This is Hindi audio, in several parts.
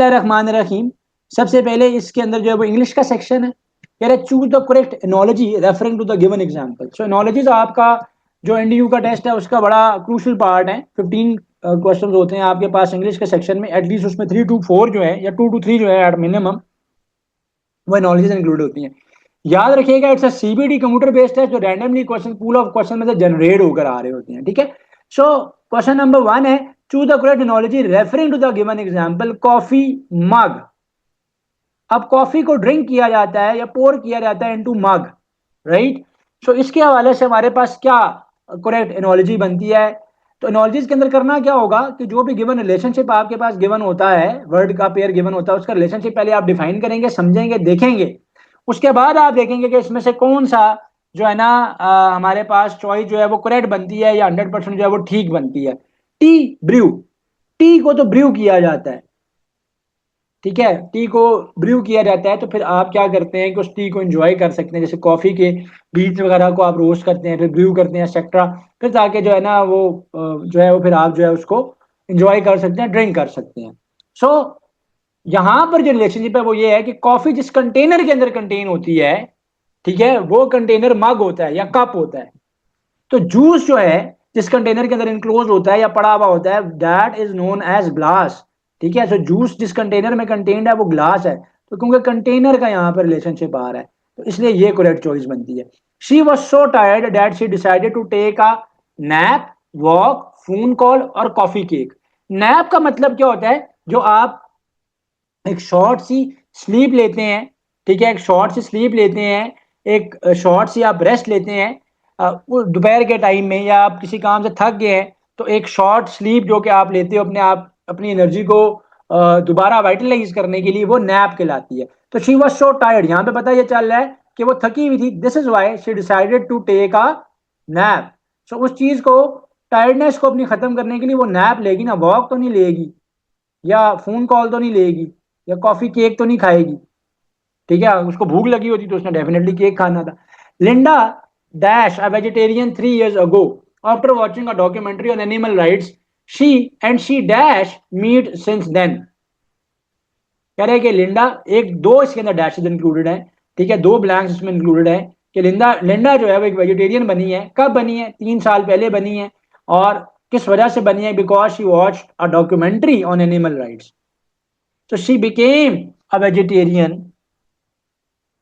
रहमान रहीम। सबसे पहले इसके अंदर जो है वो इंग्लिश का सेक्शन है। कह रहे choose the correct analogy referring to the given example. So analogies आपका जो एनडीयू का टेस्ट है उसका बड़ा क्रूशल पार्ट है। 15 क्वेश्चंस होते हैं आपके पास इंग्लिश के सेक्शन में। एटलीस्ट उसमें 3 to 4 जो है या 2 to 3 जो है एट मिनिमम वो एनोलॉजीज इंक्लूड होती हैं। याद रखिएगा it's a CBD computer based है जो randomly question pool of question में से जनरेट होकर आ रहे होते हैं। ठीक है। सो क्वेश्चन नंबर 1 है choose the correct analogy referring to the given example coffee mug. अब कॉफी को ड्रिंक किया जाता है या पोर किया जाता है इनटू मग, राइट। सो इसके हवाले से हमारे पास क्या करेक्ट एनोलॉजी बनती है। तो एनोलॉजीज के अंदर करना क्या होगा कि जो भी गिवन रिलेशनशिप आपके पास गिवन होता है, वर्ड का पेयर गिवन होता है, उसका रिलेशनशिप पहले आप डिफाइन करेंगे, समझेंगे, देखेंगे। उसके बाद आप देखेंगे कि इसमें से कौन सा जो है ना हमारे पास चॉइस जो है वो करेक्ट बनती है या 100% जो है वो ठीक बनती है। टी ब्रू, टी को तो ब्रू किया जाता है, ठीक है, टी को ब्रू किया जाता है। तो फिर आप क्या करते हैं कि उस टी को एंजॉय कर सकते हैं, जैसे कॉफी के बीज वगैरह को आप रोस्ट करते हैं, फिर ब्रू करते हैं एक्सेट्रा, फिर ताकि जो है ना वो जो है वो फिर आप जो है उसको एंजॉय कर सकते हैं, ड्रिंक कर सकते हैं। सो यहां पर जो रिलेशनशिप है वो ये है कि कॉफी जिस कंटेनर के अंदर कंटेन होती है, ठीक है, वो कंटेनर मग होता है या कप होता है। तो जूस जो है जिस कंटेनर के अंदर इनक्लोज होता है या पड़ा हुआ होता है that is known as glass. ठीक है। तो जूस जिस कंटेनर में कंटेन्ड है वो ग्लास है। तो क्योंकि कंटेनर का यहाँ पर रिलेशनशिप आ रहा है तो इसलिए ये करेक्ट चॉइस बनती है। She was so tired that she decided to take a nap, walk, phone call और कॉफी केक। नैप का मतलब क्या होता है, जो आप एक शॉर्ट सी स्लीप लेते हैं, ठीक है, एक शॉर्ट सी स्लीप लेते हैं, एक शॉर्ट सी आप रेस्ट लेते हैं वो दोपहर के टाइम में, या आप किसी काम से थक गए हैं तो एक शॉर्ट स्लीप जो कि आप लेते हो अपने आप अपनी एनर्जी को दोबारा वाइटलाइज करने के लिए, वो नैप कहलाती है। तो शी वॉज सो टायर्ड, यहाँ पे पता ये चल रहा है कि वो थकी हुई थी। This is why she decided to take a nap. So उस चीज को, टायर्डनेस को अपनी खत्म करने के लिए वो नैप लेगी ना, वॉक तो नहीं लेगी, या फोन कॉल तो नहीं लेगी, या कॉफी केक तो नहीं खाएगी। ठीक है, उसको भूख लगी होती तो उसने डेफिनेटली केक खाना था। Linda dash a vegetarian 3 years ago after watching a documentary on animal rights she and she dash meat since then. कह रहे हैं कि लिंडा, एक दो इसके अंदर डैशेज इंक्लूडेड है, ठीक है, दो ब्लैंक्स इसमें इंक्लूडेड है कि लिंडा लिंडा जो है वो एक वेजिटेरियन बनी है। कब बनी है? 3 साल पहले बनी है। और किस वजह से बनी है? Because she watch a documentary on animal rights. So she became a vegetarian.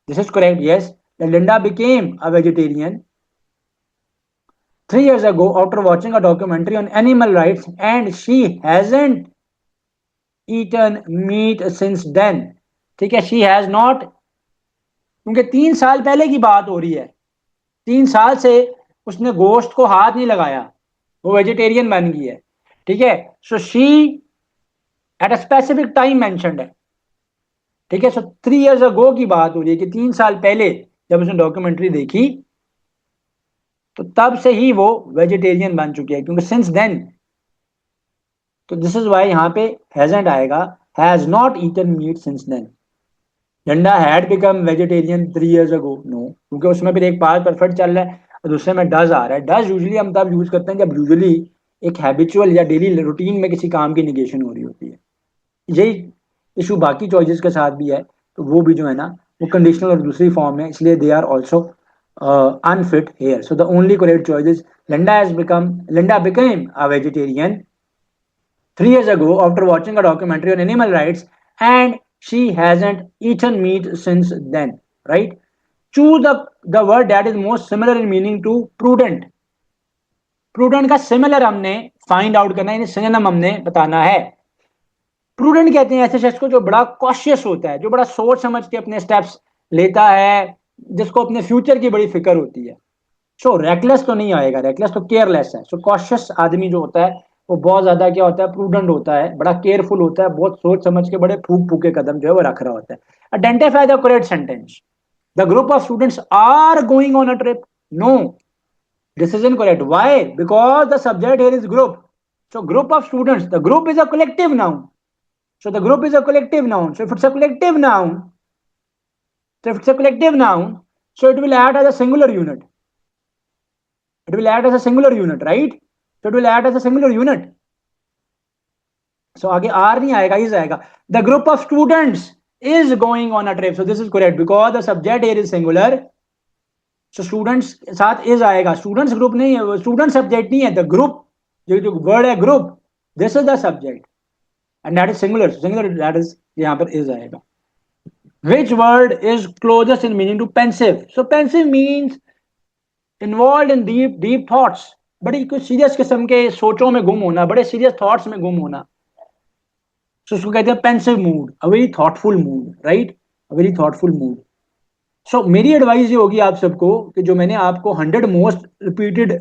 This is correct. Yes, Linda became a vegetarian 3 years ago after watching a documentary on animal rights, and she hasn't eaten meat since then. ठीक है, she has not, क्योंकि 3 साल पहले की बात हो रही है, 3 साल से उसने गोश्त को हाथ नहीं लगाया, वो वेजिटेरियन बन गई है। ठीक है। So she at a specific time mentioned है। ठीक है। सो 3 years ago की बात हो रही है कि 3 साल पहले जब उसने डॉक्यूमेंट्री देखी तो तब से ही वो वेजिटेरियन बन चुकी है, क्योंकि सिंस देन। तो दिस इज वाई यहाँ पे हैजंट आएगा, has not eaten meat since then. Jhanda had become vegetarian 3 years ago, no, क्योंकि उसमें फिर एक पास्ट परफेक्ट चल रहा है और दूसरे में डज आ रहा है। डज यूजली हम तब यूज करते हैं जब यूजली एक हैबिचुअल या डेली रूटीन में किसी काम की निगेशन हो रही होती है। यही इशू बाकी चॉइसेस के साथ भी है। तो वो भी जो है ना वो कंडीशनल और दूसरी फॉर्म है, इसलिए they are also unfit here. So the only correct choice is Linda became a vegetarian 3 years ago after watching a documentary on animal rights, and she hasn't eaten meat since then. Right? Choose the word that is most similar in meaning to prudent. Prudent का सिमिलर हमने फाइंड आउट करना है, सिनोनिम हमने बताना है। प्रूडेंट कहते हैं ऐसे शख्स को जो बड़ा कॉशियस होता है, जो बड़ा सोच समझ के अपने स्टेप्स लेता है, जिसको अपने फ्यूचर की बड़ी फिक्र होती है। सो रेकलेस तो नहीं आएगा, रेकलेस तो केयरलेस है। सो कॉशियस आदमी जो होता है वो बहुत ज्यादा क्या होता है, प्रूडेंट होता है, बड़ा केयरफुल होता है, बहुत सोच समझ के बड़े फूक फूके कदम जो है वो रख रहा होता है। Identify the correct sentence. The group of students are going on a trip. No, this is incorrect. Why? Because the subject here is group. So group of students, the group is a collective noun. So the group is a collective noun. So if it's a collective noun, so it will act as a singular unit. It will act as a singular unit, right? So it will act as a singular unit. सो आगे आर नहीं आएगा, इज आएगा। The group of students is going on a trip, so this is correct because the subject here is singular. So students साथ इज आएगा, स्टूडेंट्स ग्रुप नहीं है, स्टूडेंट सब्जेक्ट नहीं है, द ग्रुप, जो वर्ड है group, this is the subject and that is singular, singular that is, यहाँ पर इज आएगा। Which word is closest in meaning to pensive? So pensive means involved in deep thoughts, बड़ी कुछ सीरियस किस्म के सोचों में गुम होना, बड़े सीरियस थॉट्स में गुम होना। So उसको कहते हैं pensive mood, a very thoughtful mood, right? A very thoughtful mood. So मेरी एडवाइस ये होगी आप सबको कि जो मैंने आपको 100 most repeated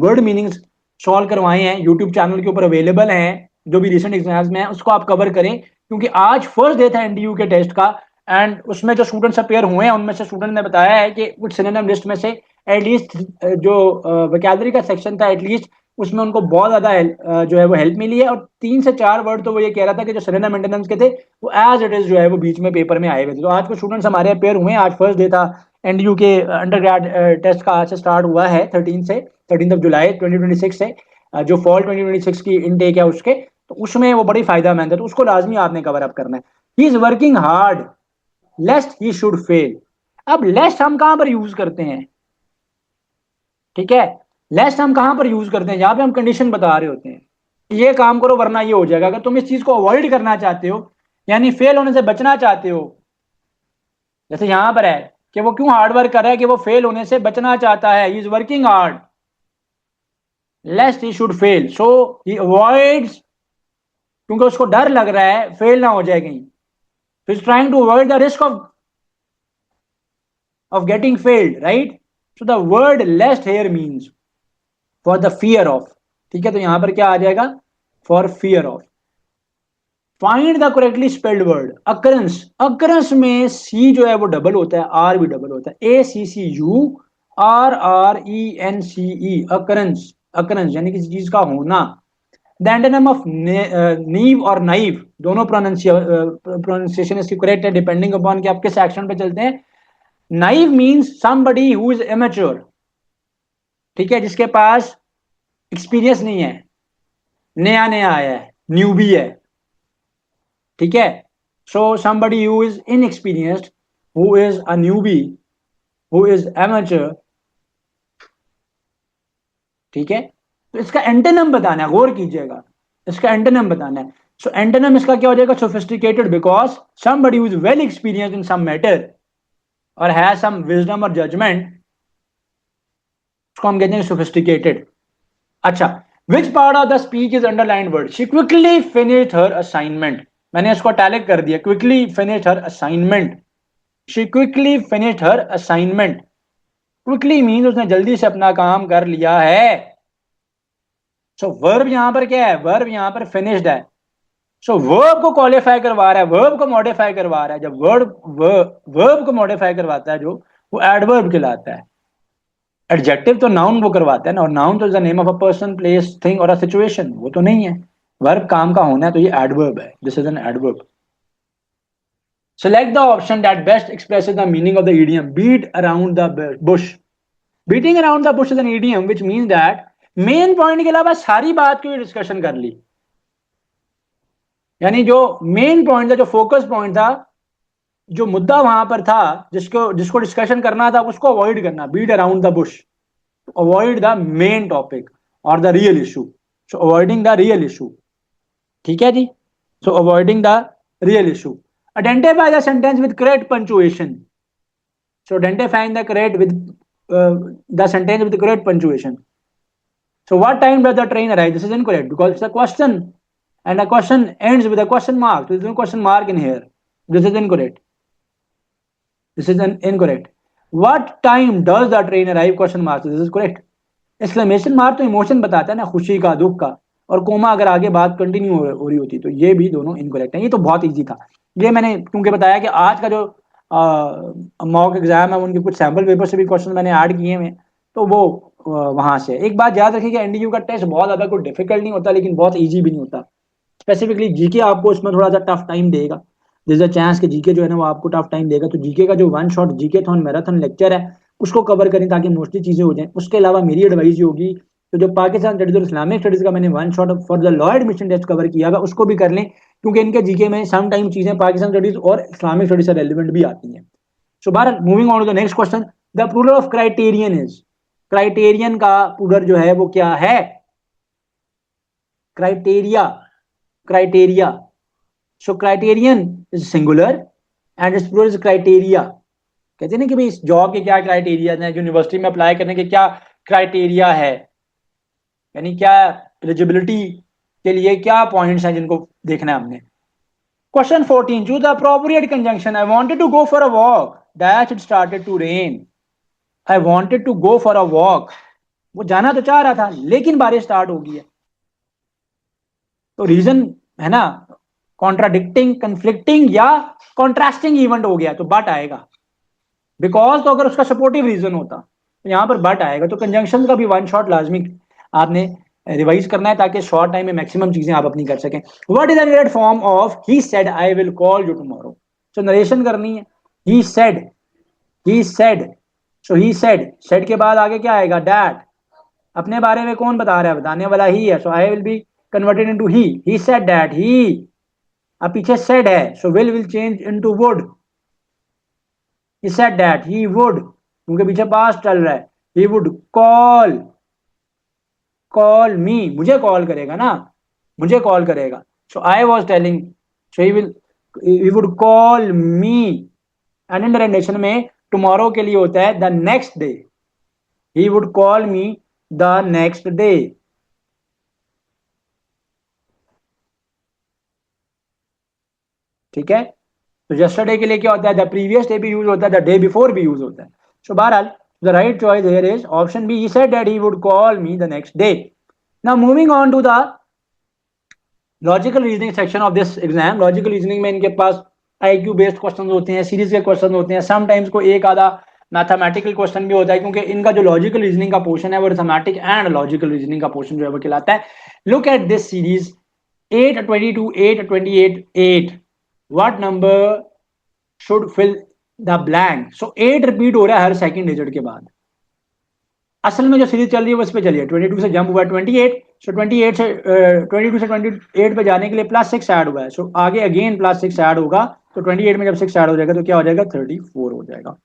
word meanings solve करवाए हैं, यूट्यूब चैनल के ऊपर अवेलेबल हैं, जो भी रिसेंट एग्जाम्स में है उसको आप कवर करें, क्योंकि आज फर्स्ट डे था एनडीयू के टेस्ट का। एंड उसमें जो स्टूडेंट्स अपेयर हुए हैं उनमें से स्टूडेंट ने बताया है कि कुछ सिनोनिम लिस्ट में से एटलीस्ट जो वोकैबुलरी का सेक्शन था एटलीस्ट उसमें उनको बहुत ज्यादा जो है वो हेल्प मिली है, और 3 से 4 वर्ड तो वो ये कह रहा था कि जो सिनोनिम एंटोनिम्स के थे वो एज इट इज जो है वो बीच में पेपर में आए हुए थे। तो आज कुछ स्टूडेंट्स हमारे अपेयर हुए हैं, आज फर्स्ट डे था एनडीयू के अंडर ग्रेड टेस्ट का, आज से स्टार्ट हुआ है 13 जुलाई 2026 से, जो फॉल 2026 की इनटेक है उसके, तो उसमें वो बड़ी फायदामंद है, तो उसको लाजमी आपने कवर अप करना है। He is working hard लेस्ट he should fail. अब लेस्ट हम कहां पर यूज करते हैं, ठीक है, लेस्ट हम कहां पर यूज करते हैं, जहां पे हम कंडीशन बता रहे होते हैं, ये काम करो वरना ये हो जाएगा। अगर तुम इस चीज को अवॉइड करना चाहते हो, यानी फेल होने से बचना चाहते हो, जैसे यहां पर है कि वो क्यों हार्ड वर्क कर रहा है, कि वो फेल होने से बचना चाहता है, he is working hard लेस्ट he should fail, so he avoids, क्योंकि उसको डर लग रहा है फेल ना हो जाए कहीं, so he's trying to avoid the risk of getting failed, right? So the word lest here means for the fear of, ठीक है, तो यहां पर क्या आ जाएगा, for fear of। Find the correctly spelled word occurrence, occurrence में सी जो है वो डबल होता है, आर भी डबल होता है, ACCU RRENCE, अकरेंस, अकरेंस यानी किसी चीज का होना। द एंटोनिम ऑफ नीव और नाइव, दोनों प्रोनाउंसिएशन इसकी करेक्ट है डिपेंडिंग अपॉन कि आप किस एक्शन पे चलते हैं। Naive means somebody who is immature, ठीक है, जिसके पास एक्सपीरियंस नहीं है, नया नया आया है, न्यूबी है, ठीक है। So somebody who is inexperienced, who is a newbie, who is amateur, ठीक है। तो इसका एंटोनिम बताना है, गौर कीजिएगा, इसका एंटोनिम बताना है। सो एंटोनिम इसका क्या हो जाएगा, sophisticated, because somebody who is well experienced in some matter और हैज सम विजडम और जजमेंट, उसको हम कहते हैं सोफिस्टिकेटेड। अच्छा, which part of the speech is underlined word, she quickly finished her assignment, मैंने इसको टैलिक कर दिया, quickly finished her assignment, she quickly finished her assignment. Quickly mean उसने जल्दी से अपना काम कर लिया है। सो वर्ब यहां पर क्या है, वर्ब यहां पर फिनिश्ड है, सो वर्ब को क्वालिफाई करवा रहा है, वर्ब को मॉडिफाई करवा रहा है। जब वर्ब वर्ब को मॉडिफाई करवाता है जो, वो एडवर्ब कहलाता है। एडजेक्टिव तो नाउन वो करवाता है ना, और नाउन तो is the name of a person, place, thing और अ सिचुएशन, वो तो नहीं है। वर्ब काम का होना है, तो ये एडवर्ब है, this is an adverb. Select the option that best expresses the meaning of the idiom beat around the bush. Beating around the bush is an idiom which means that main point के अलावा सारी बात की डिस्कशन कर ली, यानी जो मेन पॉइंट था, जो फोकस पॉइंट था, जो मुद्दा वहां पर था, जिसको जिसको डिस्कशन करना था उसको अवॉइड करना, beat around the bush, avoid the main topic और the real issue, so avoiding the real issue, ठीक है जी। So avoiding the real issue. Identify the sentence with correct punctuation. So identifying the correct with the sentence with the correct punctuation. So what time does the train arrive? This is incorrect because it's a question, and a question ends with a question mark. So there is no question mark in here. This is incorrect. This is incorrect. What time does the train arrive? Question mark. So this is correct. Exclamation mark तो इमोशन बताता है ना, खुशी का, दुख का, और कोमा अगर आगे बात कंटिन्यू हो रही होती, तो ये भी दोनों इनकरेक्ट है। ये तो बहुत इजी था, ये मैंने क्योंकि बताया कि आज का जो मॉक एग्जाम है उनके कुछ सैम्पल पेपर से भी क्वेश्चन मैंने ऐड किए हुए, तो वो वहां से। एक बात याद रखिए कि एनडीयू का टेस्ट बहुत ज्यादा कोई डिफिकल्ट नहीं होता, लेकिन बहुत इजी भी नहीं होता। स्पेसिफिकली जीके आपको इसमें थोड़ा सा टफ टाइम देगा, दिस अ चांस कि जीके जो है ना वो आपको टफ टाइम देगा। तो जीके का जो one shot GK thon marathon lecture है उसको कवर करें ताकि मोस्टली चीजें हो जाएं। उसके अलावा मेरी एडवाइस ये होगी तो जो पाकिस्तान स्टडीज और इस्लामिक स्टडीज का मैंने one shot for the law admission test cover किया हुआ, उसको भी कर लें, क्योंकि इनके जीके में सम टाइम चीजें पाकिस्तान स्टडीज और इस्लामिक स्टडीज से रेलिवेंट भी आती हैं। सो बहरहाल moving on to the next question, the plural of criterion is, criterion का प्लूरल जो है वो क्या है? Criteria, criteria. So criterion is singular and its plural is criteria. कहते हैं ना कि भाई इस जॉब के क्या क्राइटेरिया है, यूनिवर्सिटी में अप्लाई करने के क्या क्राइटेरिया है, यानी क्या एलिजिबिलिटी के लिए क्या पॉइंट्स हैं जिनको देखना है हमने। Question 14, choose the appropriate conjunction. I wanted to go for a walk that it started to rain. I wanted to go for a walk, वो जाना तो चाह रहा था लेकिन बारिश स्टार्ट हो गई है। तो रीजन है ना कॉन्ट्राडिक्टिंग, कंफ्लिक्टिंग या कॉन्ट्रास्टिंग इवेंट हो गया तो बट आएगा। बिकॉज तो अगर उसका सपोर्टिव रीजन होता तो यहां पर बट आएगा। तो कंजंक्शन का भी वन शॉट लाजमी आपने रिवाइज करना है ताकि शॉर्ट टाइम में मैक्सिमम चीजें आप अपनी कर सकें। What is the narrated form of he said I will call you tomorrow? तो नरेशन करनी है। He said, he said, so he said, said के बाद आगे क्या आएगा? दैट। अपने बारे में कौन बता रहा है? बताने वाला ही है, so I will be converted into he said that he. अब पीछे सेड है, so will change into would. he said that he would, क्योंकि पीछे पास चल रहा है, he would call, call me, मुझे कॉल करेगा ना, मुझे कॉल करेगा। so I was telling, so he would call me, and in rendition में tomorrow के लिए होता है the next day, he would call me the next day। ठीक है, तो yesterday के लिए क्या होता है? द प्रीवियस डे भी यूज होता है, द डे बिफोर भी यूज होता है। सो बहरहाल the right choice here is option B, he said that he would call me the next day. Now moving on to the logical reasoning section of this exam. Logical reasoning में इनके पास आईक्यू बेस्ड क्वेश्चन होते हैं, सीरीज के क्वेश्चन होते हैं, समटाइम्स को एक आधा मैथमेटिकल क्वेश्चन भी होता है, क्योंकि इनका जो लॉजिकल रीजनिंग का पोर्शन है वो अरिथमेटिक एंड लॉजिकल रीजनिंग का पोर्शन जो है वो कहलाता है। Look at this series 822 828 8, what number should fill the blank? So 8 repeat हो रहा है हर सेकंड डिजिट के बाद। असल में जो सीरीज चल रही है वो इस पे चलिए 22 से जंप हुआ है 28, सो 28 से 22 से 28 पे जाने के लिए +6 ऐड हुआ है, सो आगे अगेन +6 ऐड होगा, तो 28 में जब 6 ऐड हो जाएगा तो क्या हो जाएगा? 34 हो जाएगा।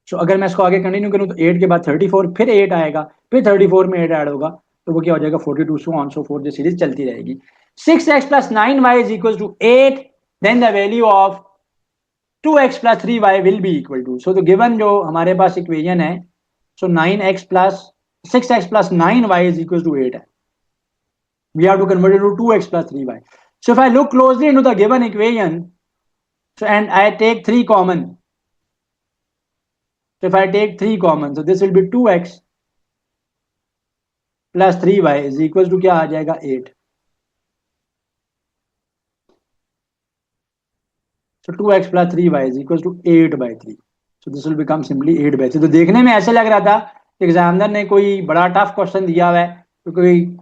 सो अगर मैं इसको आगे कंटिन्यू करूं तो 8 के बाद 34, फिर 8 आएगा, फिर 34 में 8 ऐड होगा, तो वो क्या हो जाएगा? 42, सो ऑन सो फोर्थ। जो सीरीज चलती रहेगी। 6x + 9y is equal to 8, then the value of 2x + 3y will be equal to, so तो गिवन जो हमारे पास इक्वेशन है, सो 9x + 6x + 9y is equals to 8 है। We have to convert it to 2x + 3y. So if I look closely into the given equation, so and I take 3 common, so if I take 3 common, so this will be 2x + 3y is equals to क्या आ जाएगा? 8. So 2x + 3y is equals to 8/3. So this will become simply 8/3. तो देखने में ऐसे लग रहा था एग्जामिनर ने कोई बड़ा टफ क्वेश्चन दिया हुआ है, तो कोई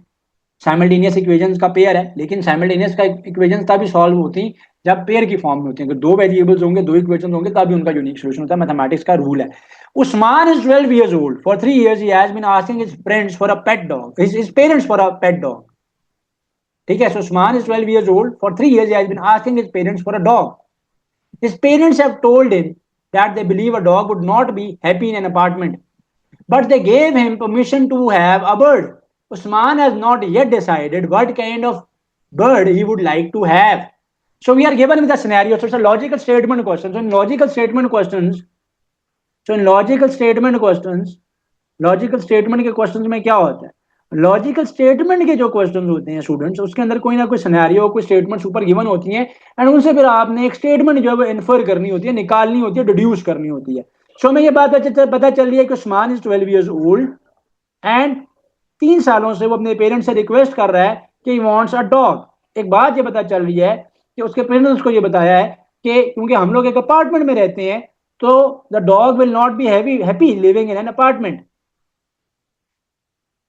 साइमल्टेनियस इक्वेशंस का पेयर है, लेकिन साइमल्टेनियस का इक्वेशंस तभी सॉल्व होती जब पेयर की फॉर्म में होती है। अगर दो वेरिएबल्स होंगे, दो इक्वेशंस होंगे, तभी उनका यूनिक सॉल्यूशन होता है। मैथमेटिक्स का रूल है। Usman is 12 years old. For 3 years he has been asking his friends for a pet dog, his parents for a pet dog. ठीक है, so Usman is 12 years old. For 3 years he has been asking his parents for a dog. His parents have told him that they believe a dog would not be happy in an apartment, but they gave him permission to have a bird. Usman has not yet decided what kind of bird he would like to have. So we are given with a scenario. So it's a logical statement question. So in logical statement questions, logical statement के क्वेश्चंस में क्या होता है? लॉजिकल स्टेटमेंट के जो क्वेश्चंस होते हैं स्टूडेंट्स, उसके अंदर कोई ना कोई सिनेरियो, कोई स्टेटमेंट्स ऊपर गिवन होती हैं, एंड उनसे फिर आपने एक स्टेटमेंट जो है वो इन्फर करनी होती है, निकालनी होती है, डिड्यूस करनी होती है। सो हमें ये बात पता चल रही है कि Usman is 12 years old and 3 सालों से वो अपने पेरेंट्स से रिक्वेस्ट कर रहा है कि ही वांट्स अ डॉग। एक बात ये पता चल रही है कि उसके पेरेंट्स उसको ये बताया है कि क्योंकि हम लोग एक अपार्टमेंट में रहते हैं, तो the dog will not be happy living in an apartment,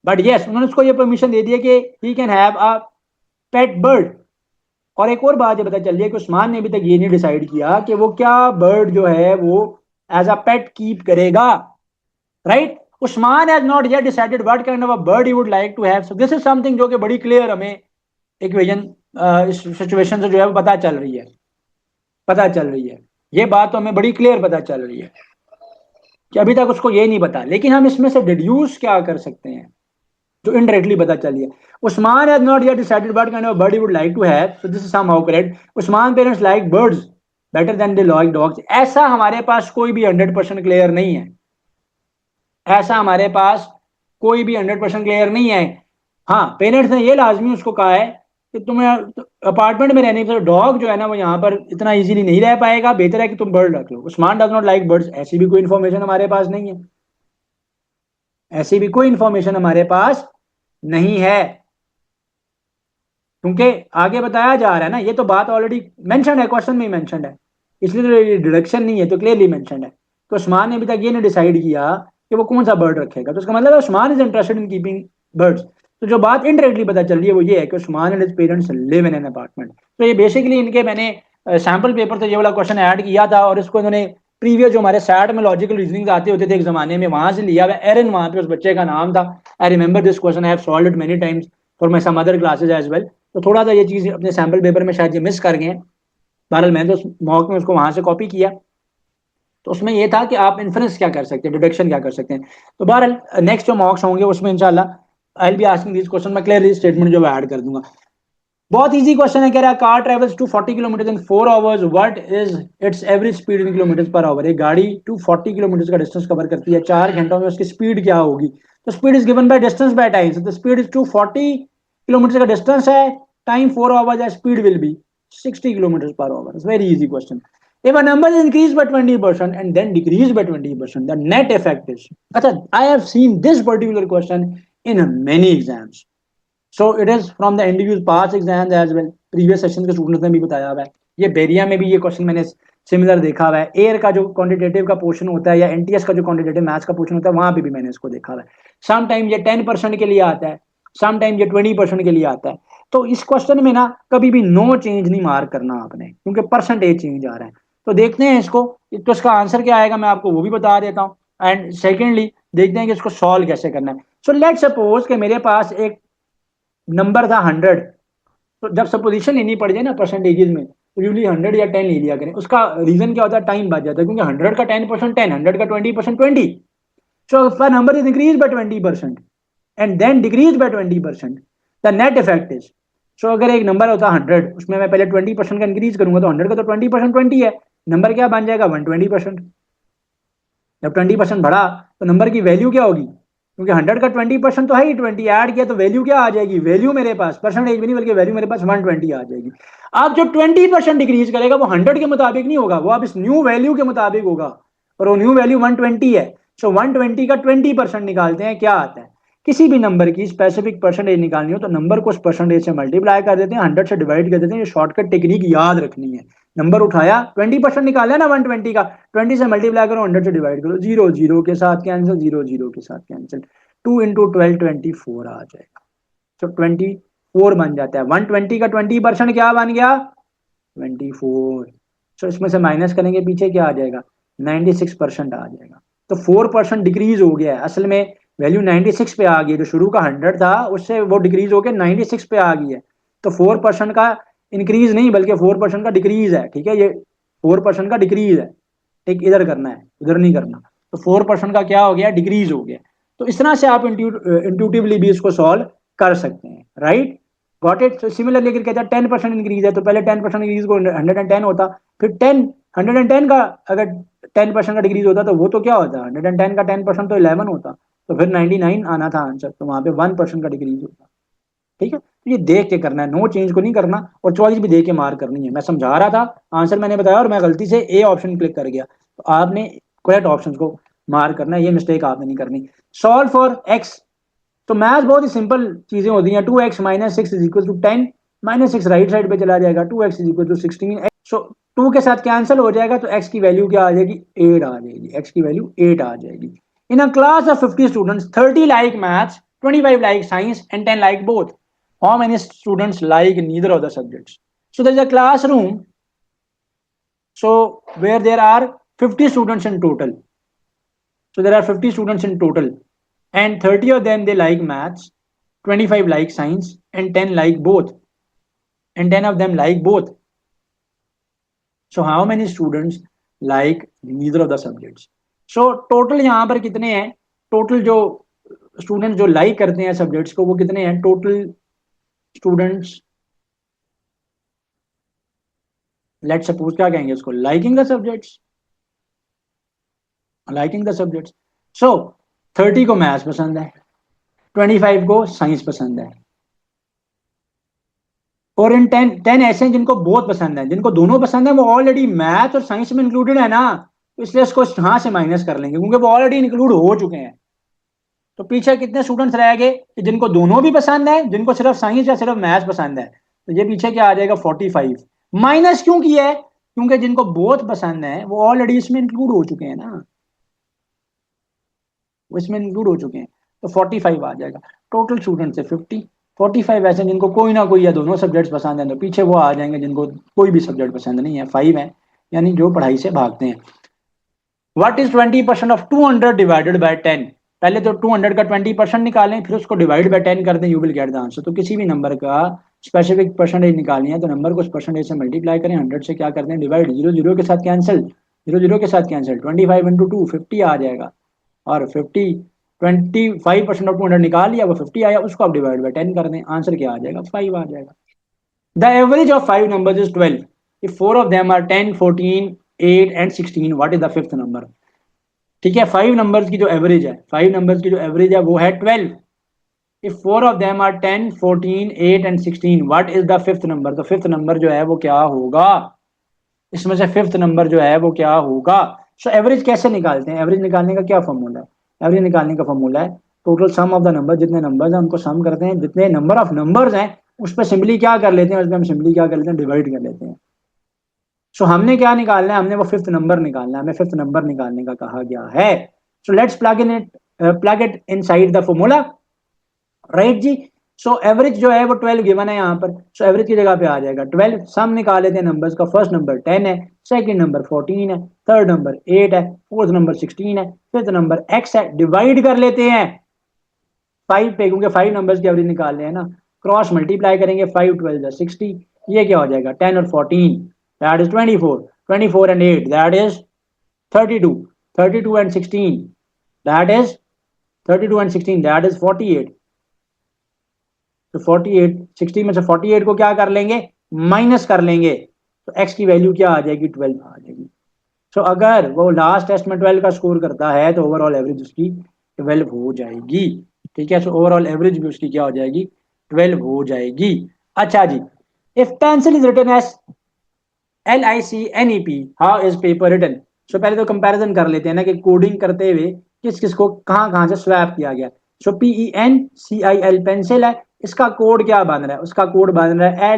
but yes उन्होंने उसको ये परमिशन दे दी है कि he can have a pet bird. और एक और बात ये पता चल रही है कि उस्मान ने अभी तक ये नहीं डिसाइड किया कि वो क्या बर्ड जो है वो एज अ पेट कीप करेगा, right? Usman has not yet decided what kind of a bird he would like to have. So this is something जो कि बड़ी क्लियर हमें इक्वेशन इस सिचुएशन से जो है पता चल रही है, पता चल रही है। ये बात तो हमें बड़ी क्लियर पता चल रही है कि अभी तक उसको ये नहीं पता, लेकिन हम इसमें से डिड्यूस क्या कर सकते हैं जो इनडायरेक्टली पता चली है। Usman has not yet decided what kind of bird he would like to have, so this is somehow correct. Usman parents like birds better than they like dogs. ऐसा हमारे पास कोई भी 100% क्लियर नहीं है, ऐसा हमारे पास कोई भी 100% क्लियर नहीं है। हाँ, पेरेंट्स ने ये लाजमी उसको कहा है कि तुम्हें अपार्टमेंट में रहने से डॉग जो है ना वो यहाँ पर इतना इजीली नहीं रह पाएगा, बेहतर है कि तुम बर्ड रख लो। Usman does not like birds, ऐसी भी कोई इंफॉर्मेशन हमारे पास नहीं है, ऐसी भी कोई इंफॉर्मेशन हमारे पास नहीं है, क्योंकि आगे बताया जा रहा है ना, ये तो बात ऑलरेडी मेंशन है, क्वेश्चन में ही मेंशन है, इसलिए तो ये डिडक्शन नहीं है, तो क्लियरली मेंशन है। तो उस्मान ने अभी तक ये नहीं डिसाइड किया कि वो कौन सा बर्ड रखेगा, तो उसका मतलब है Usman is interested in keeping birds. तो जो बात इनडायरेक्टली पता चल रही है वो ये है कि Usman and his parents live in an apartment. तो ये बेसिकली इनके मैंने सैम्पल पेपर से ये वाला क्वेश्चन ऐड किया था, और इसको इन्होंने प्रीवियस जो हमारे सैट में लॉजिकल रीजनिंग आते होते थे एक जमाने में, वहां से लिया हुआ। एरन वहां पे उस बच्चे का नाम था। I remember this question, I have solved it many times for my some other classes as well. तो थोड़ा सा ये चीज अपने सैम्पल पेपर में शायद ये मिस कर गए हैं। बहरहाल मैंने तो मॉक में उसको वहां से कॉपी किया, तो उसमें ये था कि आप इन्फ्रेंस क्या कर सकते हैं, डिडक्शन क्या कर सकते हैं। तो बहरहाल नेक्स्ट जो मॉक्स होंगे उसमें इंशाल्लाह I will be asking this question, मैं क्लियरली स्टेटमेंट जो ऐड कर दूंगा। बहुत इजी क्वेश्चन है, कह रहा है car travels to 40 kilometre in 4 hours, what is its average speed in kilometre per hour. एक गाड़ी 240 किलोमीटर का डिस्टेंस कवर करती है, 4 घंटों में उसकी स्पीड क्या होगी। तो speed is given by distance by time, तो स्पीड इज 240 किलोमीटर का डिस्टेंस है, टाइम 4 आवर्स है, speed will be 60 kilometre per our. It's very easy question. If a number is increased by 20% and then decreased by 20%, the net effect is. अच्छा, I have seen this particular question in many exams. So it is from the individual past exams as well. Previous session के स्टूडेंट्स ने भी बताया हुआ है, ये बेरिया में भी ये क्वेश्चन मैंने सिमिलर देखा हुआ है। एयर का जो क्वांटिटेटिव का पोर्शन होता है या एनटीएस का जो क्वांटिटेटिव मैथ्स का पोर्शन होता है, वहां पे भी मैंने इसको देखा हुआ है। सम टाइम ये 10% के लिए आता है, सम टाइम ये 20% के लिए आता है। तो इस क्वेश्चन में ना कभी भी नो चेंज नहीं मार्क करना आपने, क्योंकि परसेंटेज चेंज आ रहा है। तो देखते हैं इसको, तो इसका आंसर क्या आएगा मैं आपको वो भी बता देता हूँ। एंड सेकेंडली देखते हैं कि इसको सॉल्व कैसे करना है। सो लेट सपोज कि मेरे पास एक नंबर था 100। तो जब सपोजिशन लेनी पड़ जाए ना परसेंटेजेस में, तो यूजली 100 या 10 ले लिया करें। उसका रीजन क्या होता है, टाइम बच जाता है, क्योंकि 100 का 10% 10, 100 का 20% 20। So if number is increase by 20% and then decrease by 20%, the net effect is. So अगर एक नंबर होता है 100, उसमें मैं पहले 20% का इंक्रीज करूंगा, तो 100 का तो 20% 20 है, नंबर क्या बन जाएगा 120%। जब 20% बढ़ा तो नंबर की वैल्यू क्या होगी, क्योंकि 100 का 20% तो है ही 20, ऐड किया तो वैल्यू क्या आ जाएगी, वैल्यू मेरे पास परसेंटेज भी नहीं बल्कि वैल्यू मेरे पास 120 आ जाएगी। अब जो 20% डिक्रीज करेगा वो 100 के मुताबिक नहीं होगा, वो अब इस न्यू वैल्यू के मुताबिक होगा, और वो न्यू वैल्यू 120 है। सो 120 का 20% निकालते हैं, क्या आता है। किसी भी नंबर की स्पेसिफिक परसेंटेज निकालनी हो तो नंबर को उस परसेंटेज से मल्टीप्लाई कर देते हैं, 100 से डिवाइड कर देते हैं। ये शॉर्टकट टेक्निक याद रखनी है। नंबर उठाया 20% निकाला ना 120 का, 20 से मल्टीप्लाई करो, 100 से डिवाइड करो, 0 0 के साथ कैंसिल, 0 0 के साथ कैंसिल, 2 इंटू 12 24 आ जाएगा। तो 24 बन जाता है। 120 का 20% क्या बन गया 24। सो इसमें से माइनस करेंगे, पीछे क्या आ जाएगा 96% आ जाएगा। तो 4% डिक्रीज हो गया है, असल में वैल्यू 96 पे आ गई है, जो शुरू का 100 था उससे वो डिक्रीज होकर 96 पे आ गई है। तो 4% का इंक्रीज नहीं बल्कि 4% का डिक्रीज है, ठीक है, ये 4% का डिक्रीज है। ठीक, इधर करना है, उधर नहीं करना। तो 4% का क्या हो गया, डिक्रीज हो गया। तो इस तरह से आप इंट्यूटिवली भी इसको सॉल्व कर सकते हैं, राइट, गॉट इट। तो सिमिलरली अगर कहता है 10% इंक्रीज है, तो पहले 10% इंक्रीज को 110 होता, फिर 110 का अगर 10% का डिक्रीज होता तो वो तो क्या होता, 110 का 10% तो 11 होता, तो फिर 99 आना था आंसर, तो वहां पे 1% का डिक्रीज होता। ठीक है, तो ये देख के करना है, नो चेंज को नहीं करना, और चॉइस भी देख के मार्क करनी है। मैं समझा रहा था, आंसर मैंने बताया और मैं गलती से ए ऑप्शन क्लिक कर गया, तो आपने करेक्ट ऑप्शन को मार्क करना है, ये मिस्टेक आपने नहीं करनी। सॉल्व फॉर एक्स, तो मैथ बहुत ही सिंपल चीजें होती हैं। 2x minus 6 is equal to 10, -6 right side पे चला जाएगा, 2x इज इक्वल टू 16। सो 2 के साथ कैंसिल हो जाएगा, तो x की वैल्यू क्या आ जाएगी 8 आ जाएगी, x की वैल्यू 8 आ जाएगी। In a class of 50 students, 30 like maths, 25 like science and 10 like both, how many students like neither of the subjects. So there is a classroom, so where there are 50 students in total, so there are 50 students in total, and 30 of them they like maths, 25 like science, and 10 like both, and 10 of them like both. So how many students like neither of the subjects? So total यहाँ पर कितने हैं? टोटल जो स्टूडेंट जो लाइक करते हैं सब्जेक्ट्स को वो कितने हैं? टोटल स्टूडेंट्स, लेट्स सपोज क्या कहेंगे उसको, liking the subjects, liking the subjects. So 30 को मैथ्स पसंद है, 25 को साइंस पसंद है, और इन 10 ऐसे हैं जिनको बहुत पसंद है, जिनको दोनों पसंद है वो ऑलरेडी मैथ और साइंस में इंक्लूडेड है ना, तो इसलिए इसको यहाँ से माइनस कर लेंगे क्योंकि वो ऑलरेडी इंक्लूड हो चुके हैं. तो पीछे कितने स्टूडेंट्स रह गए कि जिनको दोनों भी पसंद है, जिनको सिर्फ साइंस या सिर्फ मैथ्स पसंद है. तो ये पीछे क्या आ जाएगा? 45. माइनस क्यों किया है? क्योंकि जिनको बहुत पसंद है वो ऑलरेडी इसमें इंक्लूड हो चुके हैं ना, वो इसमें इंक्लूड हो चुके हैं. तो 45 आ जाएगा. टोटल स्टूडेंट है 50. 45 ऐसे जिनको कोई ना कोई या दोनों सब्जेक्ट्स पसंद है, तो पीछे वो आ जाएंगे जिनको कोई भी सब्जेक्ट पसंद नहीं है. 5 है यानी जो पढ़ाई से भागते हैं. What is 20% of 200 divided by 10? पहले तो 200 का 20% निकालें, फिर उसको डिवाइड बाय 10 कर दें, you will get the answer. तो किसी भी नंबर का स्पेसिफिक परसेंटेज निकालनी है तो नंबर को उस परसेंटेज से मल्टीप्लाई करें, 100 से क्या करते हैं डिवाइड, 0 0 के साथ कैंसिल, 0 0 के साथ कैंसिल, 25 इंटू 2 50 आ जाएगा, और 50 25% ऑफ 200 निकाल लिया, वो 50 आया, उसको आप डिवाइड बाय 10 कर दें, आंसर क्या आ जाएगा? 5 आ जाएगा. The average of 5 numbers is 12. If 4 of them are 10 14 8 and 16, what is the fifth number? ठीक है, 5 नंबर्स की जो एवरेज है, 5 नंबर्स की जो एवरेज है वो है 12. If 4 of them are 10 14 8 and 16, what is the fifth number? तो फिफ्थ नंबर जो है वो क्या होगा? इसमें से फिफ्थ नंबर जो है वो क्या होगा? सो एवरेज कैसे निकालते हैं? एवरेज निकालने का क्या फॉर्मूला है? एवरेज निकालने का फॉर्मूला है total sum of the number, जितने नंबर्स हैं उनको सम करते हैं, जितने नंबर ऑफ नंबर्स हैं उस पर सिंपली क्या कर लेते हैं, उस पर हम सिंपली क्या कर लेते हैं, डिवाइड कर लेते हैं. सो हमने क्या निकालना है? हमने वो फिफ्थ नंबर निकालना है, हमें फिफ्थ नंबर निकालने का कहा गया है. So let's plug it inside the formula, right ji. So average जो है वो 12 गिवन है यहाँ पर. सो एवरेज की जगह पे आ जाएगा 12. सम निकाल लेते हैं नंबर्स का. फर्स्ट नंबर 10 है, सेकंड नंबर 14 है, थर्ड नंबर 8 है, फोर्थ नंबर 16 है, फिफ्थ नंबर x है. डिवाइड कर लेते हैं 5 पे क्योंकि 5 नंबर्स की एवरेज निकाल रहे हैं ना. क्रॉस मल्टीप्लाई करेंगे, 5 12 60, ये क्या हो जाएगा? 10 और 14 that is 24, 24 and 8 that is 32, 32 and 16 that is 32 and 16 that is 48. तो 48 60 में से 48 को क्या कर लेंगे? माइनस कर लेंगे, तो x की वैल्यू क्या आ जाएगी? 12 आ जाएगी. सो अगर वो लास्ट टेस्ट में 12 का स्कोर करता है तो ओवरऑल एवरेज उसकी 12 हो जाएगी. ठीक है, सो ओवरऑल एवरेज भी उसकी क्या हो जाएगी? 12 हो जाएगी. अच्छा जी, if pencil is written as LICNEP, how is paper written? So पहले तो कंपैरिजन कर लेते हैं ना कि कोडिंग करते हुए किस किस को कहाँ कहाँ से स्वैप किया गया. सो PENCIL पेंसिल है, इसका कोड क्या बन रहा है? उसका कोड बन रहा है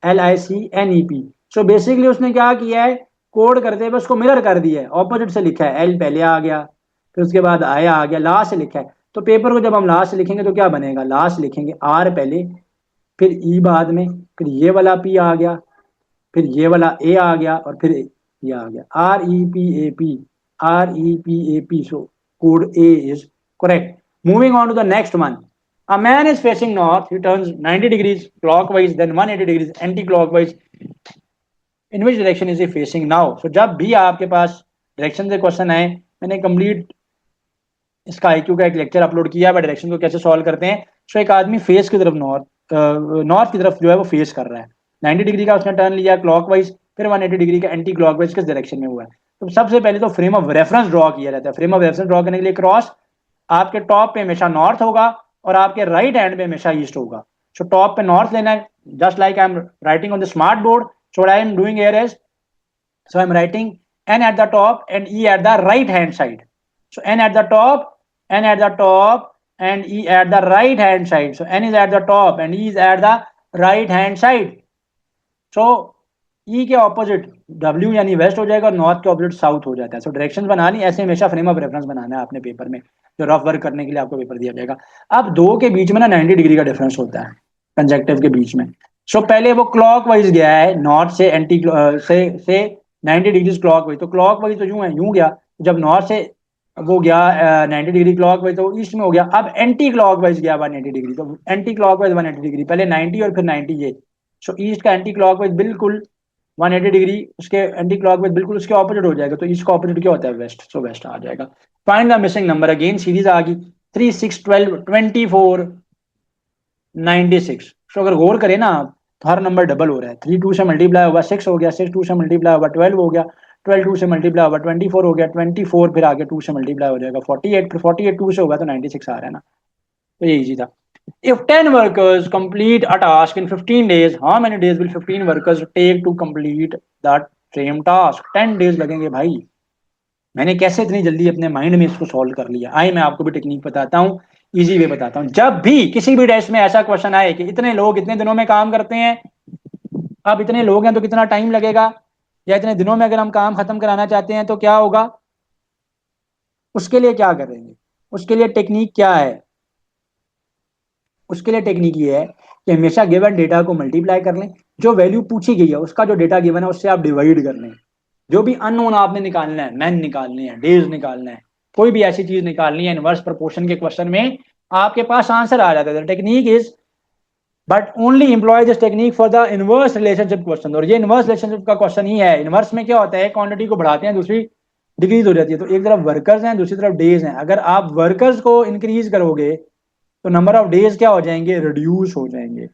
LICNEP. सो बेसिकली उसने क्या किया है, कोड करते हुए उसको मिरर कर दिया है, ऑपोजिट से लिखा है. एल पहले आ गया, फिर उसके बाद आया आ गया, लास्ट से लिखा है. तो पेपर को जब हम लास्ट से लिखेंगे तो क्या बनेगा? लास्ट लिखेंगे आर पहले, फिर ई बाद में, फिर ये वाला पी आ गया, फिर ये वाला ए आ गया, और फिर ये आ गया. REPAP, REPAP. So code A is correct. Moving on to the next one. A man is facing north. He turns 90 degrees clockwise, then 180 degrees anti-clockwise. In which direction is he facing now? So जब भी आपके पास डायरेक्शन से क्वेश्चन आए, मैंने कंप्लीट इसका IQ का एक लेक्चर अपलोड किया है डायरेक्शन को कैसे सॉल्व करते हैं. सो एक आदमी फेस की तरफ नॉर्थ की तरफ जो है वो फेस कर रहा है, 90 डिग्री का उसने टर्न लिया क्लॉकवाइज, फिर 180 डिग्री का एंटी क्लॉकवाइज किस डायरेक्शन में हुआ है. तो सबसे पहले तो फ्रेम ऑफ रेफरेंस ड्रॉ किया जाता है. फ्रेम ऑफ रेफरेंस ड्रॉ करने के लिए क्रॉस आपके टॉप पे हमेशा नॉर्थ होगा और आपके राइट हैंड पे हमेशा ईस्ट होगा. सो टॉप पे नॉर्थ लेना है, just like I am writing on the smart board. So what I am doing here is, so I am writing N at the top and E at the right hand side. So N at the top, N at the top and E at the right hand side. So N is at the top and E is at the right hand side. So E के ऑपोजिट W यानी वेस्ट हो जाएगा और नॉर्थ के ऑपोजिट साउथ हो जाता है. सो डायरेक्शन बना ली, ऐसे हमेशा फ्रेम ऑफ रेफरेंस बनाना है आपने पेपर में, जो रफ वर्क करने के लिए आपको पेपर दिया जाएगा. अब दो के बीच में ना 90 डिग्री का डिफरेंस होता है कंजक्टिव के बीच में. सो पहले वो क्लॉकवाइज गया है नॉर्थ से से 90 डिग्री क्लॉकवाइज, तो क्लॉकवाइज तो यूं है, यूं गया. जब नॉर्थ से वो गया 90 डिग्री क्लॉक वाइज, तो ईस्ट में हो गया। अब एंटी क्लॉक वाइज गया 180 डिग्री, तो एंटी क्लॉक वाइज 180 डिग्री, पहले 90 और फिर 90 ये। सो ईस्ट का एंटी क्लॉक वाइज बिल्कुल 180 डिग्री, उसके एंटी क्लॉक वाइज बिल्कुल उसके ऑपोजिट हो जाएगा, तो ईस्ट का ऑपोजिट क्या होता है, वेस्ट, सो वेस्ट आ जाएगा। Find the missing number, again series आ गई 3 6 12 24 96। तो अगर गौर करें ना आप, तो हर नंबर डबल हो रहा है। 3 2 से मल्टीप्लाई होगा 6 हो गया, 6 2 से मल्टीप्लाई होगा 12 हो गया, 12 2 से मल्टीप्लाई होगा 24 हो गया, 24 फिर आगे 2 से मल्टीप्लाई हो जाएगा 48, फिर 48 2 से होगा तो 96 आ रहा है ना। तो ये इजी था। If 10 workers complete a task in 15 days, how many days will 15 workers take to complete that same task? 10 days लगेंगे भाई। मैंने कैसे इतनी जल्दी अपने माइंड में इसको सॉल्व कर लिया, आइए मैं आपको भी टेक्निक बताता हूँ, इजी वे बताता हूँ। जब भी किसी भी टेस्ट में ऐसा क्वेश्चन आए कि इतने लोग इतने दिनों में काम करते हैं, अब इतने लोग हैं तो कितना टाइम लगेगा, या इतने दिनों में अगर हम काम खत्म कराना चाहते हैं तो क्या होगा, उसके लिए क्या करेंगे, उसके लिए टेक्निक क्या है। उसके लिए टेक्निक ये है कि हमेशा गिवन डेटा को मल्टीप्लाई कर लें, जो वैल्यू पूछी गई है उसका जो डेटा गिवन है उससे आप डिवाइड कर लें। जो भी अननोन आपने निकालना है, मैन निकालने हैं, डेज निकालना है, कोई भी ऐसी चीज निकालनी है, इनवर्स प्रोपोर्शन के क्वेश्चन में आपके पास आंसर आ जाता है। Technique is but only employ this technique for the inverse relationship question. और ये इनवर्स रिलेशनशिप का क्वेश्चन ही है। इनवर्स में क्या होता है, क्वांटिटी को बढ़ाते हैं, दूसरी डिक्रीज हो जाती है। तो एक तरफ वर्कर्स हैं, दूसरी तरफ डेज हैं। अगर आप वर्कर्स को इंक्रीज करोगे तो नंबर ऑफ डेज क्या हो जाएंगे, रिड्यूस हो जाएंगे।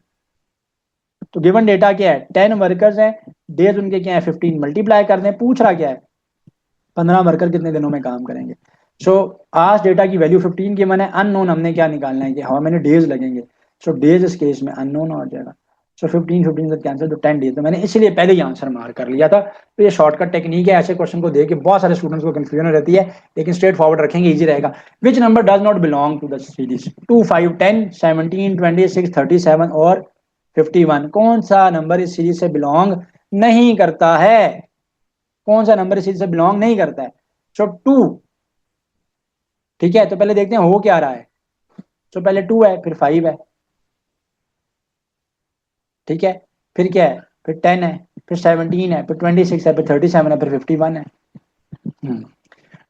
तो गिवन डेटा क्या है, 10 वर्कर्स हैं, डेज उनके क्या है 15, मल्टीप्लाई कर दें। पूछ रहा क्या है, 15 वर्कर कितने दिनों में काम करेंगे। सो आज डेटा की वैल्यू 15 गिवन है, अननोन हमने क्या निकालना है कि हाउ मेनी डेज लगेंगे। सो डेज इस केस में अननोन हो जाएगा। सो 15 से कैंसिल, तो 10 डेज। तो मैंने इसलिए पहले ही आंसर मार कर लिया था। तो ये शॉर्टकट टेक्निक है। ऐसे क्वेश्चन को देख के बहुत सारे स्टूडेंट्स को कंफ्यूजन रहती है, लेकिन स्ट्रेट फॉरवर्ड रखेंगे, इजी रहेगा। Which number does not belong to the series 2 5 10 17 26 37 और 51? कौन सा नंबर इस सीरीज से बिलोंग नहीं करता है, कौन सा नंबर इस सीरीज से बिलोंग नहीं करता है। सो 2, ठीक है, तो पहले देखते हैं हो क्या रहा है। तो पहले 2 है, फिर 5 है, ठीक है, फिर क्या है, फिर 10 है, फिर 17 है, फिर 26 है, फिर 37 है, फिर 51 है।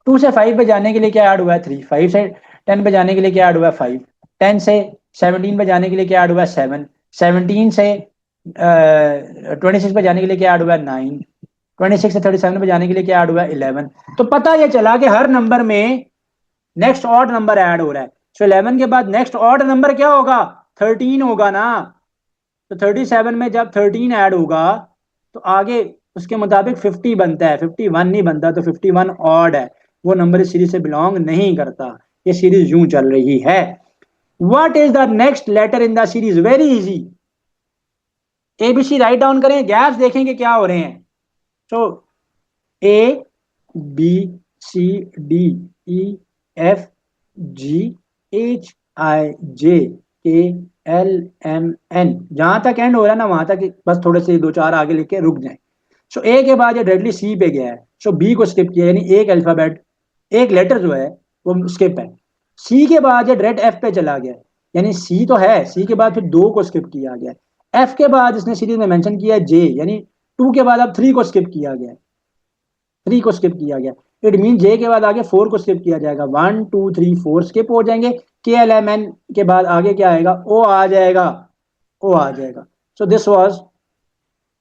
2 से 5 पे जाने के लिए क्या ऐड हुआ है, 3। 5 से 10 पे जाने के लिए क्या ऐड हुआ है, 5। 10 से 17 पे जाने के लिए क्या ऐड हुआ है, 7। 17 से 26 पे जाने के लिए क्या ऐड हुआ है, 9। 26 से 37 पे जाने के लिए क्या ऐड हुआ है, 11। तो पता ये चला कि हर नंबर में नेक्स्ट ऑड नंबर ऐड हो रहा है। सो 11 के बाद नेक्स्ट ऑड नंबर क्या होगा, 13 होगा ना। तो 37 में जब 13 ऐड होगा तो आगे उसके मुताबिक 50 बनता है, 51 नहीं बनता। तो 51 ऑड है, वो नंबर इस सीरीज से बिलोंग नहीं करता। ये सीरीज यूं चल रही है। What is the next letter in the series, very easy. ABC write down करें, गैप्स देखेंगे क्या हो रहे हैं। तो A B C D E F G H I J K L M N, जहां तक एंड हो रहा है ना वहां तक बस थोड़े से दो चार आगे लिख के रुक जाए। सो ए के बाद ये डायरेक्टली सी पे गया है, सो बी को स्किप किया, यानी एक अल्फाबेट, एक लेटर जो है वो स्किप है। सी के बाद ये डायरेक्ट एफ पे चला गया, यानी सी तो है, सी के बाद फिर 2 को स्किप किया गया। एफ के बाद इसने सीरीज में मेंशन किया जे, यानी 2 के बाद अब 3 को स्किप किया गया, 3 को स्किप किया गया। इट मीन जे के बाद आगे 4 को स्किप किया जाएगा। 1 2 3 4 स्किप हो जाएंगे। के एल एम एन के बाद आगे क्या आएगा, ओ आ जाएगा, ओ आ जाएगा। So this was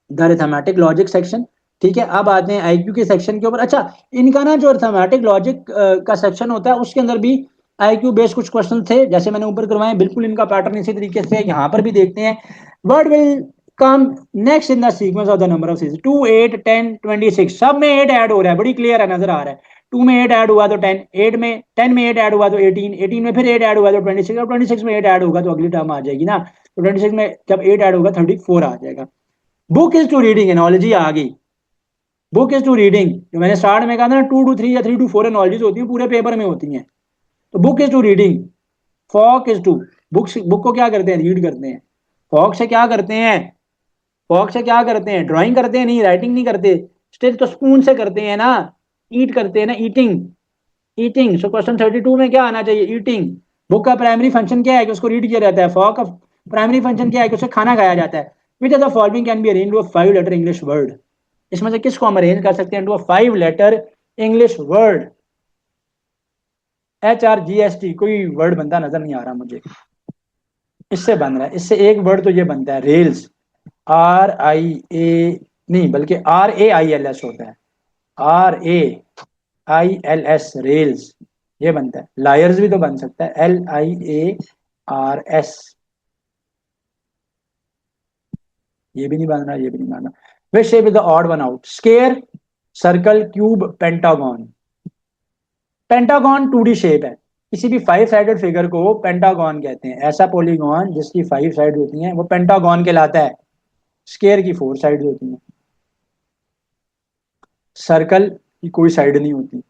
the arithmetic logic section. ठीक है, अब आते हैं आईक्यू के सेक्शन के ऊपर। अच्छा, इनका ना जो अरिथमेटिक लॉजिक का सेक्शन होता है उसके अंदर भी आईक्यू बेस्ड कुछ क्वेश्चन थे, जैसे मैंने ऊपर करवाए, बिल्कुल इनका पैटर्न इसी तरीके से यहाँ पर भी देखते हैं। Word will come next in the sequence of the number of series 2 8 10 26, सब में 8 ऐड हो रहा है, बड़ी क्लियर है, नजर आ रहा है। 2 में 8 ऐड हुआ तो 10, 8 में 10 में 8 ऐड हुआ तो 18, 18 में फिर 8 ऐड हुआ तो 26, और 26 में 8 ऐड होगा तो अगली टर्म आ जाएगी ना। तो 26 में जब 8 ऐड होगा 34 आ जाएगा। Book is to reading, analogy आ गई। बुक इज टू रीडिंग, जो मैंने स्टार्ट में कहा था ना 2 to 3 या 3 to 4 एनोलॉजीज होती हैं, पूरे पेपर में होती हैं। तो book is to reading, fork is to, book को क्या करते हैं, रीड करते हैं। फॉक से क्या करते हैं, फॉक से क्या करते हैं, ड्राइंग करते हैं, नहीं राइटिंग नहीं करते। स्टिल तो स्पून से करते हैं ना, ईट करते हैं ना, ईटिंग, ईटिंग। सो क्वेश्चन 32 में क्या आना चाहिए, ईटिंग। बुक का प्राइमरी फंक्शन क्या है कि उसको रीड किया जाता है। फॉक का प्राइमरी फंक्शन क्या है कि उसे खाना खाया जाता है। Which of the following can be arranged to a 5 letter English word, इसमें से किसको हम अरेंज कर सकते हैं to a 5 letter English word. HRGST, कोई वर्ड बनता नजर नहीं आ रहा मुझे, इससे बन रहा है, इससे एक वर्ड तो ये बनता है रेल्स, RIA नहीं बल्कि RAILS होता है, RAILS रेल्स, ये बनता है। लायर्स भी तो बन सकता है, LIARS, ये भी नहीं बन रहा, ये भी नहीं बन रहा। Which shape is the odd one out? Square, circle, cube, pentagon. Pentagon 2D shape है, किसी भी 5 साइडेड फिगर को पेंटागन कहते हैं। ऐसा पॉलीगॉन जिसकी 5 साइड होती हैं वो पेंटागन कहलाता है। स्क्वायर की 4 साइड होती हैं, सर्कल की कोई साइड नहीं होती।